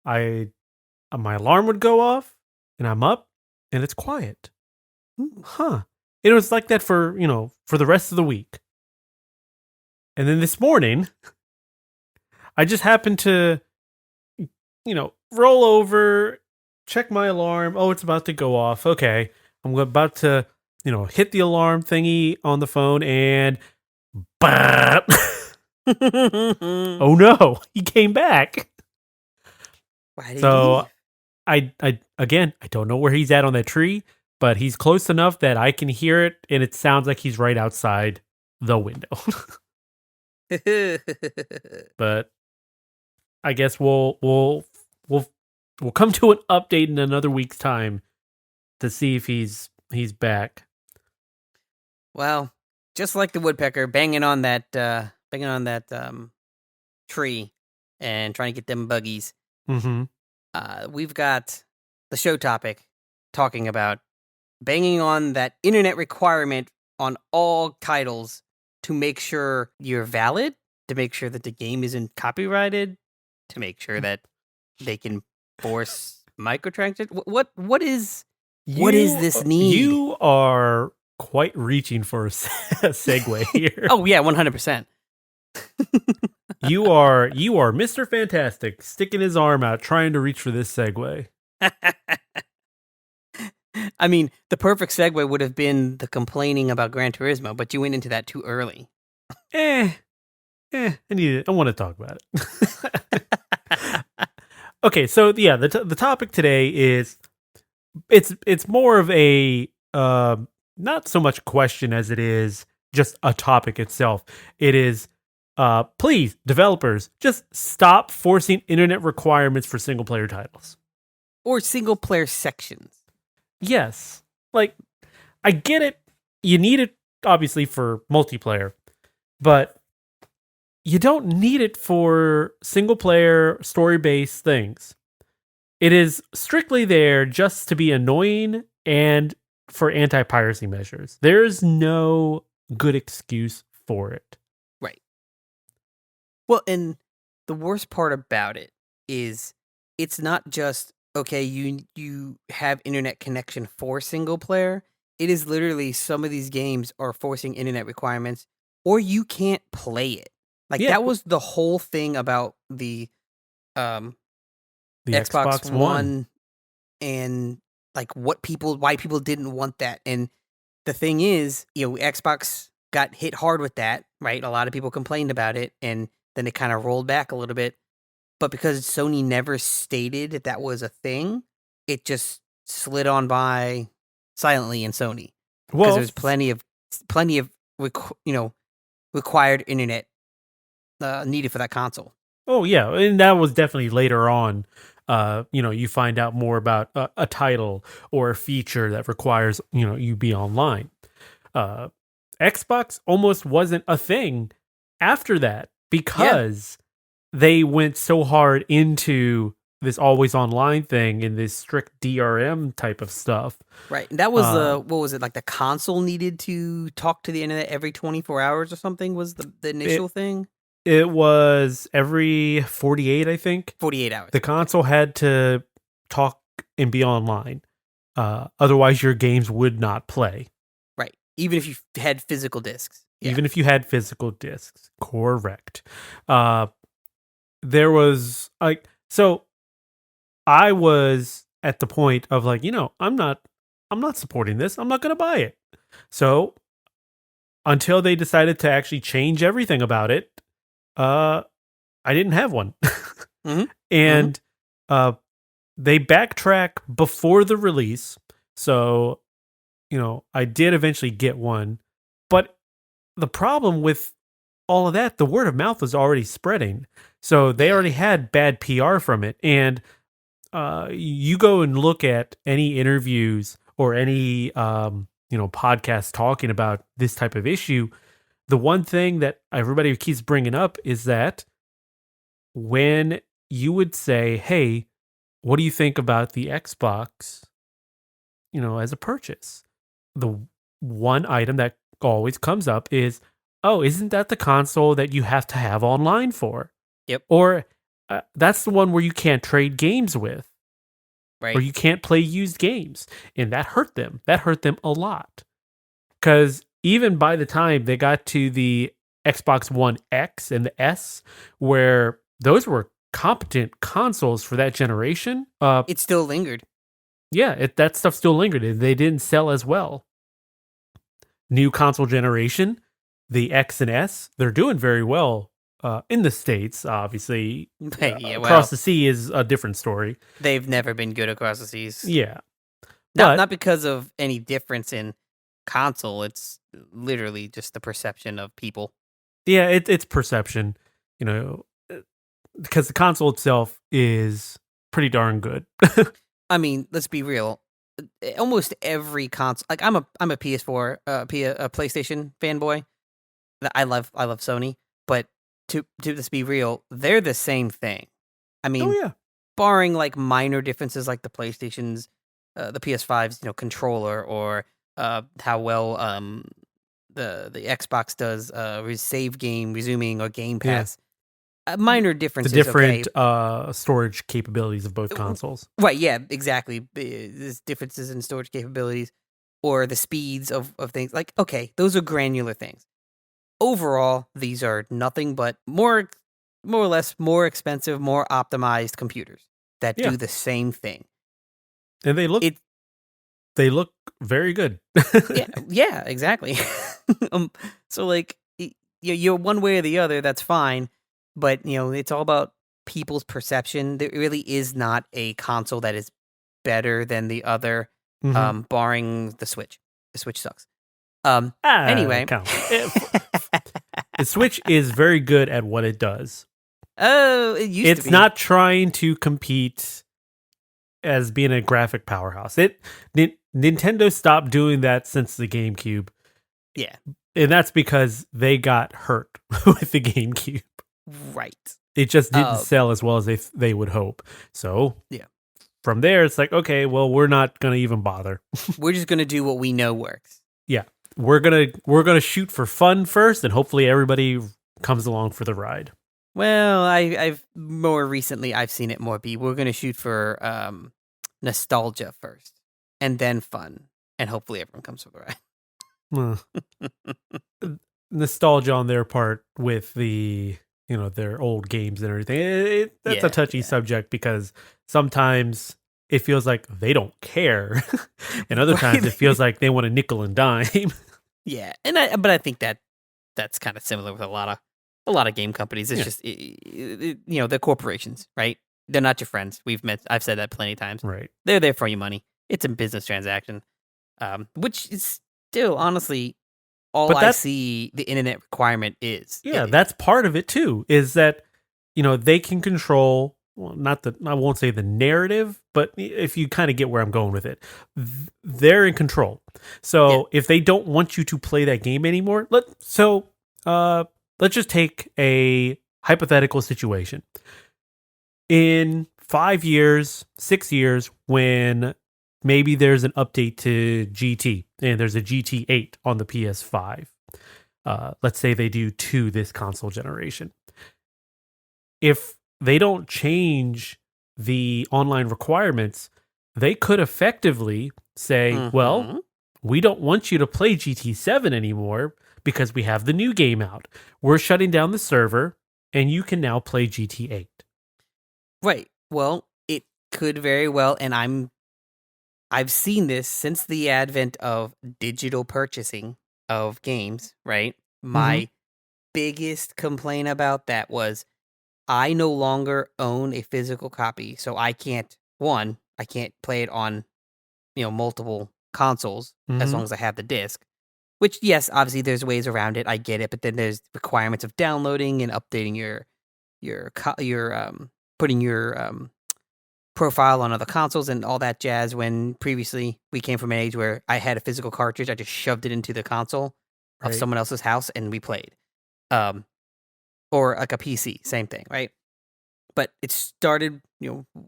My alarm would go off, and I'm up, and it's quiet. Huh? It was like that for the rest of the week, and then this morning, I just happened to roll over, check my alarm. Oh, it's about to go off. Okay, I'm about to hit the alarm thingy on the phone, and bap. Oh no, he came back. Why did he So leave? I don't know where he's at on that tree, but he's close enough that I can hear it, and it sounds like he's right outside the window. But I guess we'll come to an update in another week's time to see if he's back. Well, just like the woodpecker, banging on that tree and trying to get them buggies. Mm-hmm. We've got the show topic talking about banging on that internet requirement on all titles to make sure you're valid, to make sure that the game isn't copyrighted, to make sure that they can force microtransactions. What is this need? You are quite reaching for a segue here. Oh yeah, 100%. You are Mr. Fantastic sticking his arm out trying to reach for this segue. I mean, the perfect segue would have been the complaining about Gran Turismo, but you went into that too early. I want to talk about it. Okay, so yeah, the topic today is it's more of a not so much question as it is just a topic itself. It is please, developers, just stop forcing internet requirements for single player titles. Or single player sections. Yes. Like, I get it. You need it, obviously, for multiplayer. But you don't need it for single player story based things. It is strictly there just to be annoying and for anti-piracy measures. There's no good excuse for it. Right. Well, and the worst part about it is it's not just okay, you have internet connection for single player. It is literally some of these games are forcing internet requirements or you can't play it. Like Yeah, that was the whole thing about the um the Xbox Xbox One. One and like why people didn't want that. And the thing is, Xbox got hit hard with that, right? A lot of people complained about it and then it kind of rolled back a little bit. But because Sony never stated that was a thing, it just slid on by silently in Sony. Because Well, there's plenty of required internet needed for that console. oh yeah, and that was definitely later on. You find out more about a title or a feature that requires you be online. Xbox almost wasn't a thing after that because they went so hard into this always online thing and this strict DRM type of stuff. Right. And that was what was it, like the console needed to talk to the internet every 24 hours or something was the initial thing? It was every 48, I think. 48 hours. The console had to talk and be online. Otherwise, your games would not play. Right. Even if you had physical discs. Yeah. Even if you had physical discs. Correct. There was so I was at the point of I'm not supporting this. I'm not going to buy it. So until they decided to actually change everything about it, I didn't have one. Mm-hmm. And they backtrack before the release. So, I did eventually get one. But the problem with all of that, the word of mouth was already spreading. So they already had bad PR from it. And you go and look at any interviews or any podcasts talking about this type of issue. The one thing that everybody keeps bringing up is that when you would say, hey, what do you think about the Xbox, as a purchase? The one item that always comes up is, oh, isn't that the console that you have to have online for? Yep. Or that's the one where you can't trade games with. Right. Or you can't play used games. And that hurt them. That hurt them a lot. Because even by the time they got to the Xbox One X and the S, where those were competent consoles for that generation, it still lingered. Yeah, that stuff still lingered. And they didn't sell as well. New console generation, the X and S, they're doing very well in the States, obviously. Across the sea is a different story. They've never been good across the seas. Yeah. Not because of any difference in console. It's literally just the perception of people. Yeah, it's perception, because the console itself is pretty darn good. I mean, let's be real. Almost every console, like I'm a PS4, a PlayStation fanboy. I love Sony, but to just be real, they're the same thing. I mean, barring like minor differences, like the PlayStation's, the PS5's, controller, or how well the Xbox does save game resuming or Game Pass. Minor differences. The different storage capabilities of both consoles. Right, yeah, exactly. There's differences in storage capabilities or the speeds of things. Like, okay, those are granular things. Overall, these are nothing but more or less more expensive, more optimized computers that do the same thing. And they look very good. yeah, exactly. So like you're one way or the other, that's fine. But, it's all about people's perception. There really is not a console that is better than the other, barring the Switch. The Switch sucks. Anyway. The Switch is very good at what it does. Oh, it used to be. It's not trying to compete as being a graphic powerhouse. Nintendo stopped doing that since the GameCube. Yeah. And that's because they got hurt with the GameCube. Right. It just didn't Uh, sell as well as they would hope. So yeah. from there, it's like, okay, well, we're not going to even bother. We're just gonna do what we know works. Yeah, we're gonna shoot for fun first, and hopefully everybody comes along for the ride. Well, I've more recently I've seen it more be we're gonna shoot for nostalgia first, and then fun, and hopefully everyone comes for the Uh, ride. Nostalgia on their part with the their old games and everything. That's a touchy subject because sometimes it feels like they don't care, and other times it feels like they want a nickel and dime. Yeah, but I think that's kind of similar with a lot of game companies. It's Yeah. just they're corporations, right? They're not your friends. I've said that plenty of times. Right. They're there for your money. It's a business transaction, which is still honestly all But I that's see the internet requirement is. yeah, that's part of it too, is that, they can control, well, I won't say the narrative, but if you kind of get where I'm going with it, they're in control. So if they don't want you to play that game anymore, let's just take a hypothetical situation. In 5 years, 6 years, when maybe there's an update to GT and there's a GT8 on the PS5. Let's say they do 2 this console generation. If they don't change the online requirements, they could effectively say, well, we don't want you to play GT7 anymore because we have the new game out. We're shutting down the server and you can now play GT8. Right. Well, it could very well, and I've seen this since the advent of digital purchasing of games, right? My biggest complaint about that was I no longer own a physical copy, so I can't play it on, multiple consoles as long as I have the disc. Which, yes, obviously there's ways around it. I get it, but then there's requirements of downloading and updating your putting your profile on other consoles and all that jazz. When previously we came from an age where I had a physical cartridge, I just shoved it into the console of Right. someone else's house and we played. Or like a PC, same thing, right? But it started,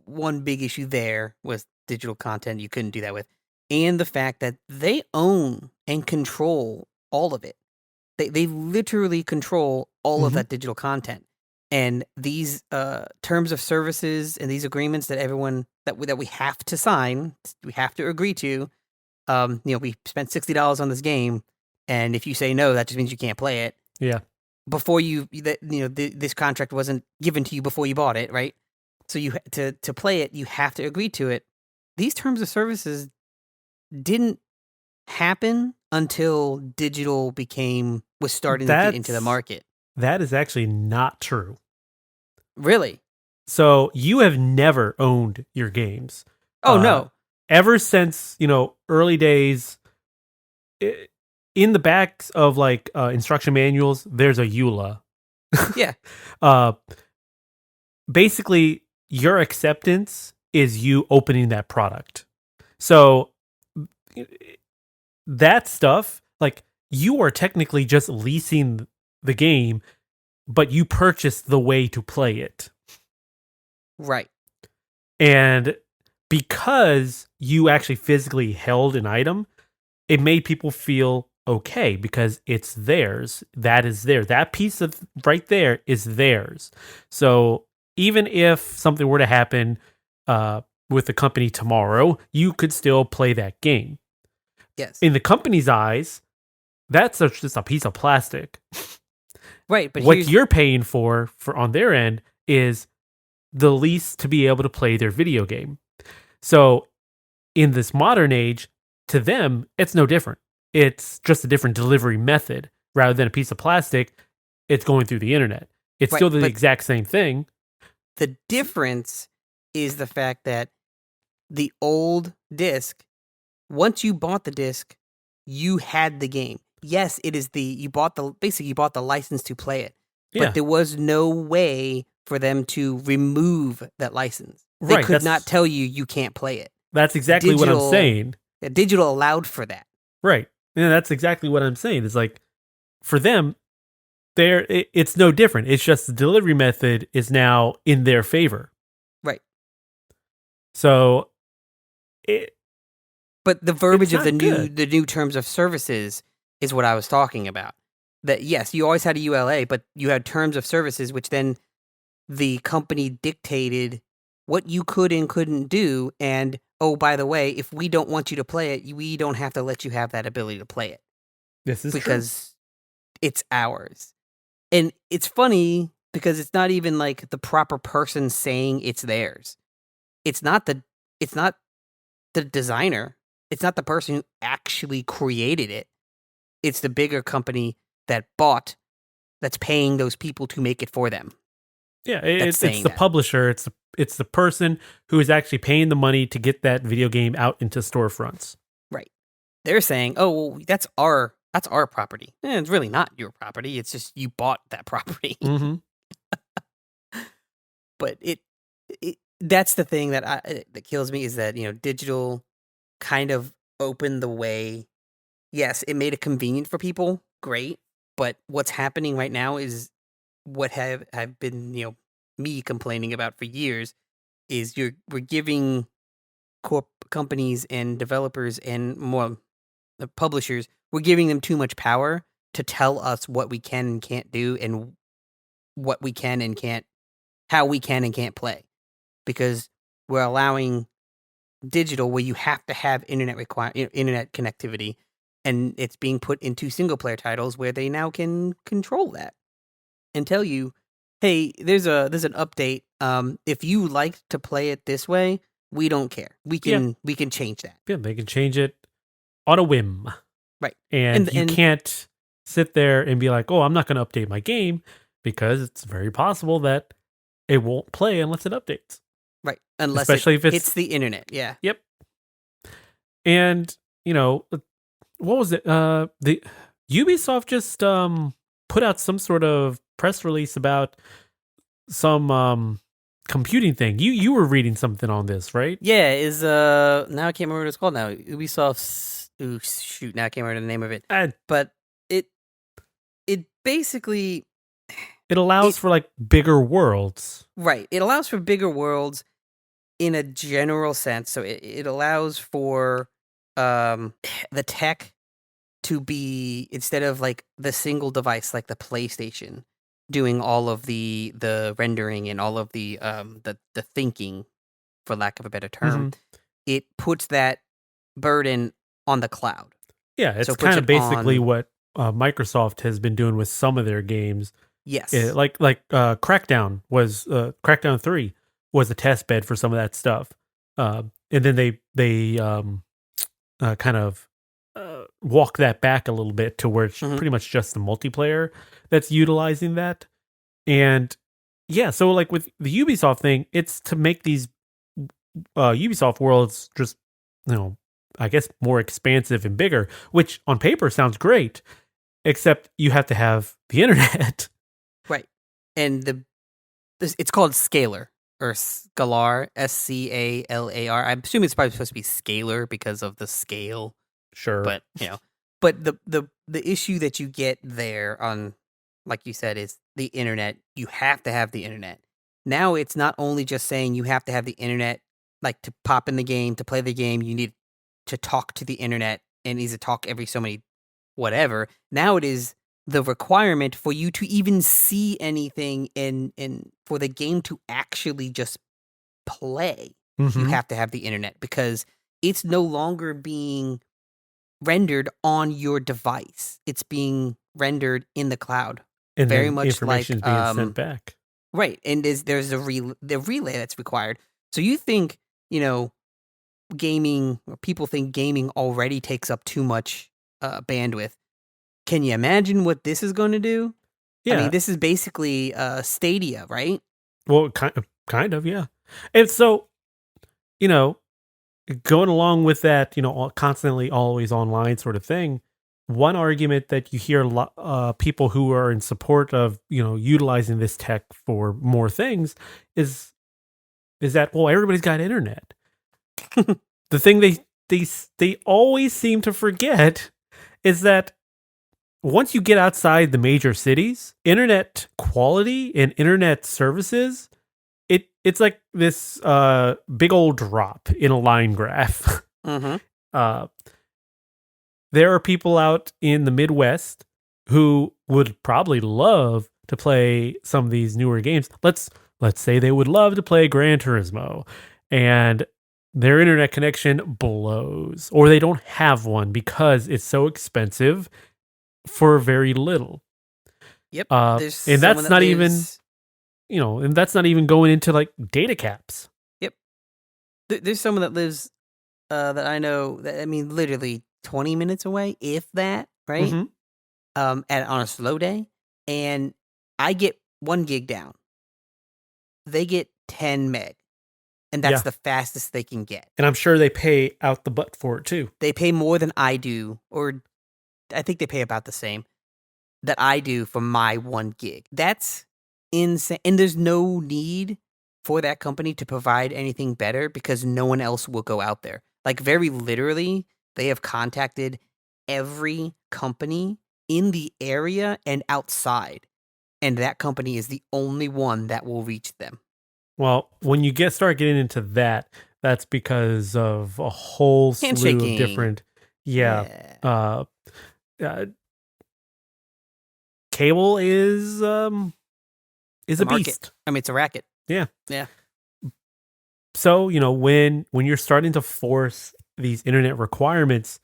one big issue there was digital content you couldn't do that with. And the fact that they own and control all of it. They literally control all of that digital content. And these terms of services and these agreements that everyone that we have to sign, we have to agree to. We spent $60 on this game, and if you say no, that just means you can't play it. Yeah. Before this contract wasn't given to you before you bought it, right? So to play it, you have to agree to it. These terms of services didn't happen until digital was starting to get into the market. That is actually not true. Really? So you have never owned your games. Oh, no. Ever since, early days, in the backs of instruction manuals, there's a EULA. Yeah. Basically, your acceptance is you opening that product. So that stuff, you are technically just leasing the game, but you purchased the way to play it. Right. And because you actually physically held an item, it made people feel okay because it's theirs. That is theirs. That piece of right there is theirs. So even if something were to happen with the company tomorrow, you could still play that game. Yes. In the company's eyes, that's just a piece of plastic. Right, but what you're paying for on their end is the lease to be able to play their video game. So in this modern age, to them, it's no different. It's just a different delivery method. Rather than a piece of plastic, it's going through the internet. It's still the exact same thing. The difference is the fact that the old disc, once you bought the disc, you had the game. Yes, it is you bought the license to play it. But there was no way for them to remove that license. They could not tell you can't play it. That's exactly what I'm saying. Digital allowed for that. Right. Yeah, that's exactly what I'm saying. It's like, for them, it's no different. It's just the delivery method is now in their favor. Right. So but the verbiage of the good. new terms of services is what I was talking about. That yes, you always had a ULA, but you had terms of services, which then the company dictated what you could and couldn't do. And oh, by the way, if we don't want you to play it, we don't have to let you have that ability to play it. This is because it's ours. And it's funny because it's not even like the proper person saying it's theirs. It's not the designer. It's not the person who actually created it. It's the bigger company that's paying those people to make it for them. Yeah, it's the publisher. It's the person who is actually paying the money to get that video game out into storefronts. Right. They're saying, "Oh, well, that's our property." It's really not your property. It's just you bought that property. Mm-hmm. But that's the thing that kills me is that, digital kind of opened the way. Yes, it made it convenient for people. Great. But what's happening right now is what have been, me complaining about for years is we're giving companies and developers and more the publishers, we're giving them too much power to tell us what we can and can't do and what we can and can't, how we can and can't play. Because we're allowing digital where you have to have internet connectivity, and it's being put into single player titles where they now can control that and tell you, hey, there's an update. If you like to play it this way, we don't care. We can change that. Yeah, they can change it on a whim. Right. And you can't sit there and be like, oh, I'm not going to update my game because it's very possible that it won't play unless it updates. Right. Unless especially if hits the internet. Yeah. Yep. And, what was it? The Ubisoft just put out some sort of press release about some computing thing. You were reading something on this, right? Yeah, is now I can't remember what it's called now. Ubisoft's now I can't remember the name of it. But it basically it allows for like bigger worlds. Right. It allows for bigger worlds in a general sense. So it allows for the tech to be, instead of like the single device like the PlayStation doing all of the rendering and all of the thinking, for lack of a better term, it puts that burden on the cloud. Yeah, it's kind of basically what Microsoft has been doing with some of their games. Yes, like Crackdown was Crackdown 3 was a test bed for some of that stuff, and then they kind of walk that back a little bit to where it's pretty much just the multiplayer that's utilizing that. And yeah, so like with the Ubisoft thing, it's to make these Ubisoft worlds just, I guess more expansive and bigger, which on paper sounds great, except you have to have the internet. Right. And it's called Scalar or Scalar, Scalar. I assume it's probably supposed to be Scalar because of the scale. Sure. But, but the issue that you get there on, like you said, is the internet. You have to have the internet. Now it's not only just saying you have to have the internet, like to pop in the game, to play the game, you need to talk to the internet and needs to talk every so many whatever. Now it is the requirement for you to even see anything and for the game to actually just play. You have to have the internet because it's no longer being rendered on your device. It's being rendered in the cloud. And very much information is being sent back. Right. And there's the relay that's required. So you think, gaming, or people think gaming already takes up too much bandwidth. Can you imagine what this is going to do? Yeah. I mean, this is basically Stadia, right? Well, kind of, yeah. And so, going along with that, constantly always online sort of thing, one argument that you hear people who are in support of, utilizing this tech for more things is that, well, everybody's got internet. The thing they always seem to forget is that once you get outside the major cities, internet quality and internet services, it's like this big old drop in a line graph. Mm-hmm. uh, there are people out in the Midwest who would probably love to play some of these newer games. Let's say they would love to play Gran Turismo, and their internet connection blows, or they don't have one because it's so expensive for very little. Yep. There's And someone that's that not even, lives. and that's not even going into like data caps. Yep. There's someone that lives that I know that, I mean, literally 20 minutes away, if that, right? Mm-hmm. On a slow day, and I get 1 gig down. They get 10 meg, and that's Yeah. the fastest they can get. And I'm sure they pay out the butt for it too. They pay more than I do, or I think they pay about the same that I do for my 1 gig. That's insane, and there's no need for that company to provide anything better because no one else will go out there. Like, very literally, they have contacted every company in the area and outside, and that company is the only one that will reach them. Well, when you start getting into that, that's because of a whole slew of Handshaking. different, cable is a market. beast. I mean, it's a racket. Yeah. Yeah. So, when you're starting to force these internet requirements,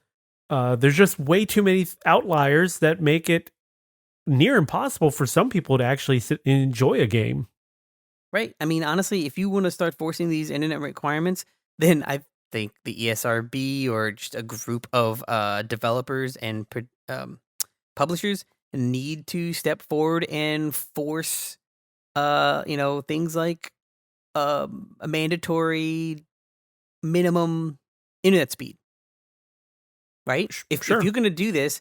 there's just way too many outliers that make it near impossible for some people to actually sit and enjoy a game. Right. I mean, honestly, if you want to start forcing these internet requirements, then I think the ESRB or just a group of developers and publishers need to step forward and force, things like a mandatory minimum internet speed. Right? If Sure. you're going to do this,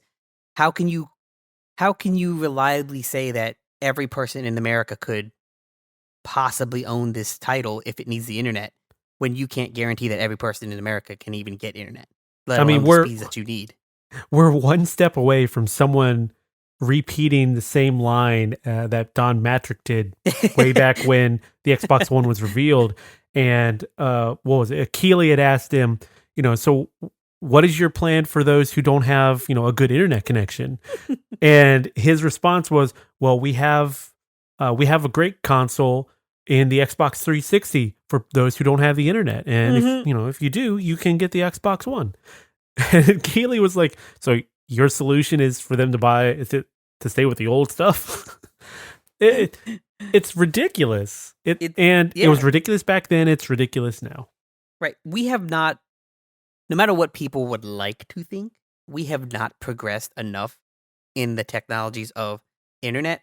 how can you reliably say that every person in America could possibly own this title if it needs the internet, when you can't guarantee that every person in America can even get internet, let alone the speeds that you need? We're one step away from someone repeating the same line that Don Matrick did way back when the Xbox One was revealed. And what was it? Keeley had asked him, so what is your plan for those who don't have, a good internet connection? And his response was, well, we have a great console in the Xbox 360 for those who don't have the internet. And if you do, you can get the Xbox One. And Keeley was like, so your solution is for them to stay with the old stuff? It's ridiculous. It was ridiculous back then. It's ridiculous now. Right. We have not, no matter what people would like to think, we have not progressed enough in the technologies of internet,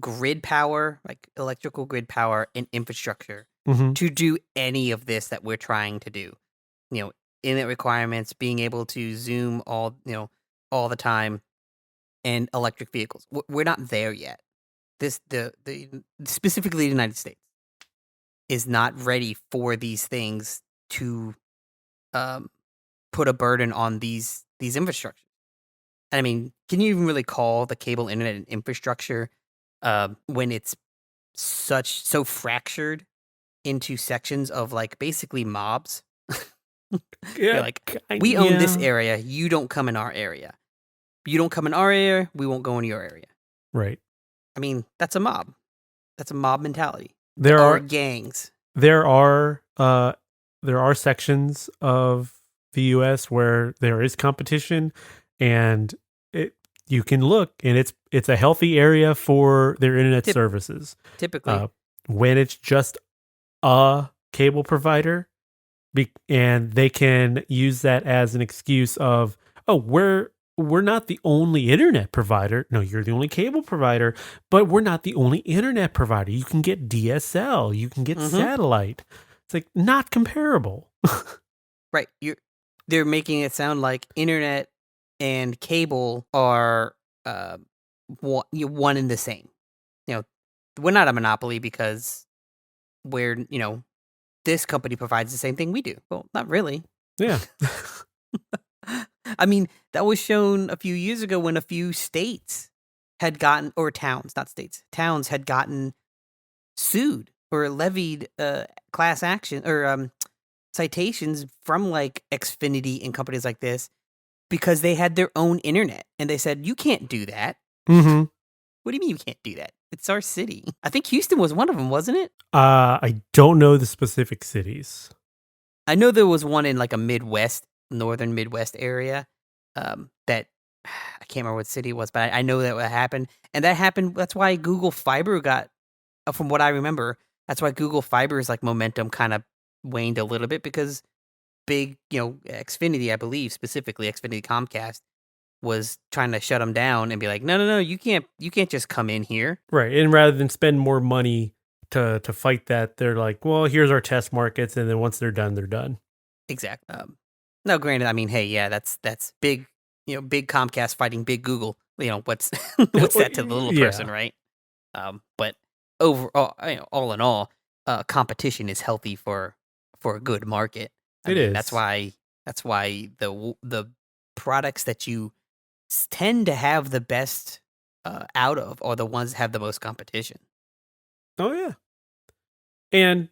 grid power, like electrical grid power, and infrastructure to do any of this that we're trying to do. Internet requirements, being able to Zoom all the time, and electric vehicles. We're not there yet. The specifically the United States is not ready for these things to put a burden on these infrastructures. I mean, can you even really call the cable internet an infrastructure when it's so fractured into sections of, like, basically mobs? Yeah, like, we own this area, you don't come in our area. You don't come in our area, we won't go in your area. Right. I mean, that's a mob. That's a mob mentality. There are gangs. There are sections of the U.S. where there is competition, and you can look, and it's a healthy area for their internet services. Typically, when it's just a cable provider, and they can use that as an excuse of, oh, we're not the only internet provider. No, you're the only cable provider, but we're not the only internet provider. You can get DSL, you can get satellite. It's like, not comparable. Right. They're making it sound like internet and cable are one and the same. We're not a monopoly because we're, this company provides the same thing we do. Well, not really. Yeah. I mean, that was shown a few years ago when a few states had gotten, or towns, not states, towns had gotten sued or levied class action or citations from like Xfinity and companies like this because they had their own internet and they said, you can't do that. Mm-hmm. What do you mean you can't do that? It's our city. I think Houston was one of them, wasn't it? I don't know the specific cities. I know there was one in like a northern Midwest area that I can't remember what city it was, but I know that what happened. And that happened, that's why Google Fiber got, from what I remember, that's why Google Fiber's like momentum kind of waned a little bit because big, Xfinity, I believe, specifically Xfinity Comcast, was trying to shut them down and be like, no, you can't just come in here. Right. And rather than spend more money to fight that, they're like, well, here's our test markets, and then once they're done, they're done. Exactly. No, granted, I mean, hey, yeah, that's big, big Comcast fighting big Google. What's what's that to the little person, right? But overall, all in all, competition is healthy for a good market. I mean, is. That's why the products that you tend to have the best out of are the ones that have the most competition. Oh yeah. And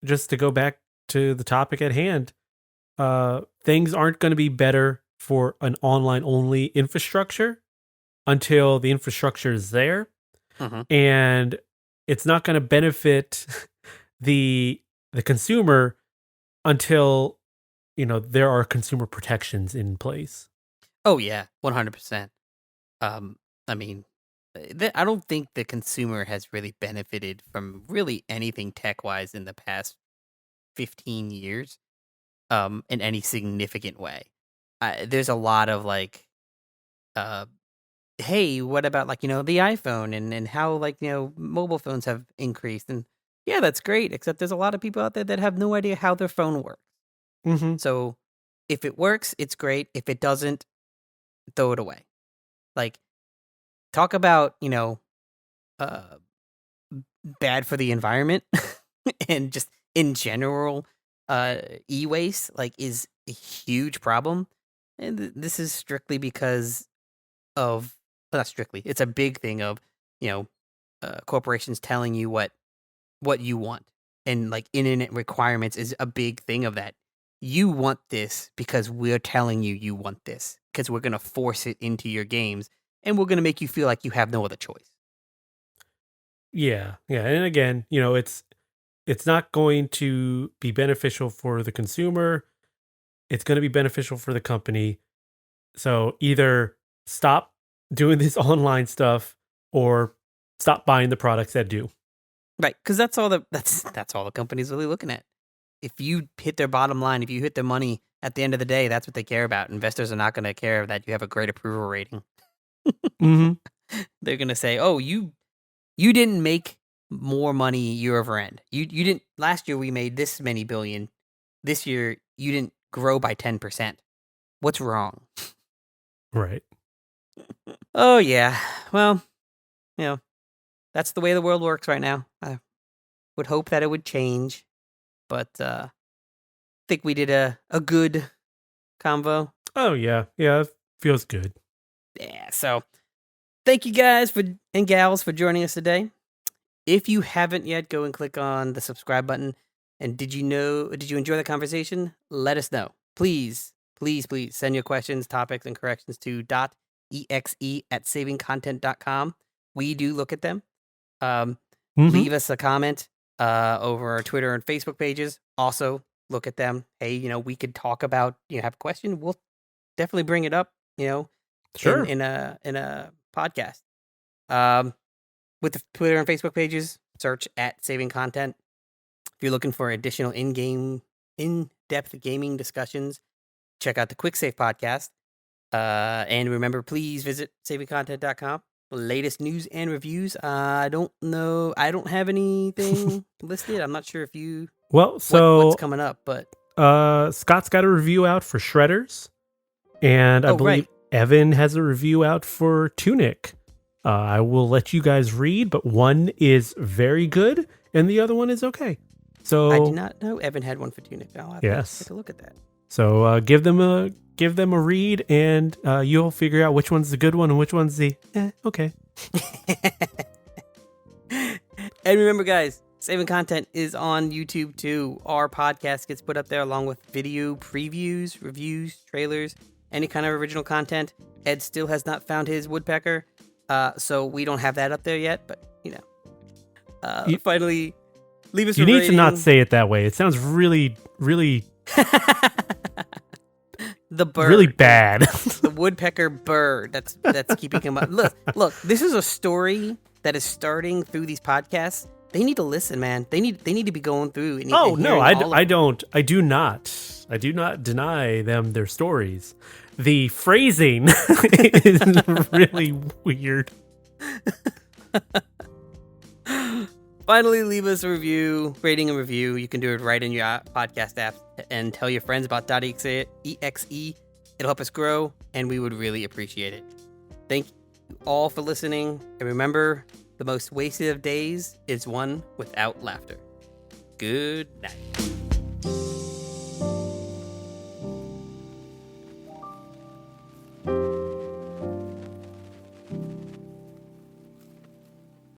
just to go back to the topic at hand, things aren't going to be better for an online only infrastructure until the infrastructure is there. Mm-hmm. And it's not going to benefit the consumer until there are consumer protections in place. Oh yeah, 100%. I mean, I don't think the consumer has really benefited from really anything tech-wise in the past 15 years, in any significant way. There's a lot of like, hey, what about like, the iPhone and how like, mobile phones have increased. And yeah, that's great. Except there's a lot of people out there that have no idea how their phone works. Mm-hmm. So if it works, it's great. If it doesn't, throw it away. Like, talk about, uh, bad for the environment and just in general, e-waste like is a huge problem. And this is strictly because of, well, not strictly, it's a big thing of, corporations telling you what you want. And like internet requirements is a big thing of that. You want this because we're telling you want this because we're going to force it into your games and we're going to make you feel like you have no other choice. Yeah. And again, it's not going to be beneficial for the consumer. It's going to be beneficial for the company. So either stop doing this online stuff or stop buying the products that do. Right, because that's all the company's really looking at. If you hit their bottom line, if you hit their money, at the end of the day, that's what they care about. Investors are not going to care that you have a great approval rating. Mm-hmm. They're going to say, "Oh, you didn't make more money year over end. You didn't. Last year we made this many billion. This year you didn't grow by 10%. What's wrong?" Right. Oh yeah. Well, that's the way the world works right now. I would hope that it would change, but I think we did a good convo. Oh yeah. Yeah. It feels good. Yeah. So thank you guys and gals for joining us today. If you haven't yet, go and click on the subscribe button. And did you enjoy the conversation? Let us know. Please send your questions, topics, and corrections to .exe at savingcontent.com. We do look at them. Leave us a comment over our Twitter and Facebook pages. Also look at them. Hey, we could talk about, have a question. We'll definitely bring it up, Sure. in a podcast. With the Twitter and Facebook pages, search at Saving Content. If you're looking for additional in-depth gaming discussions, check out the Quick Save podcast. And remember, please visit savingcontent.com. Latest news and reviews. I don't know. I don't have anything listed. I'm not sure if you. Well, so what's coming up, but Scott's got a review out for Shredders, and I believe Evan has a review out for Tunic. I will let you guys read, but one is very good and the other one is okay. So I did not know Evan had one for Tunic. I'll have to take a look at that. So give them a read, and you'll figure out which one's the good one and which one's the okay. And remember, guys, Saving Content is on YouTube too. Our podcast gets put up there along with video previews, reviews, trailers, any kind of original content. Ed still has not found his woodpecker, so we don't have that up there yet. But finally, leave us. You a need rating. to not say it that way. It sounds really, really. The bird, really bad. The woodpecker bird. That's keeping him up. Look. This is a story that is starting through these podcasts. They need to listen, man. They need to be going through. And I do not deny them their stories. The phrasing is really weird. Finally, leave us a review, rating and review. You can do it right in your podcast app, and tell your friends about dotEXE. It'll help us grow, and we would really appreciate it. Thank you all for listening, and remember, the most wasted of days is one without laughter. Good night.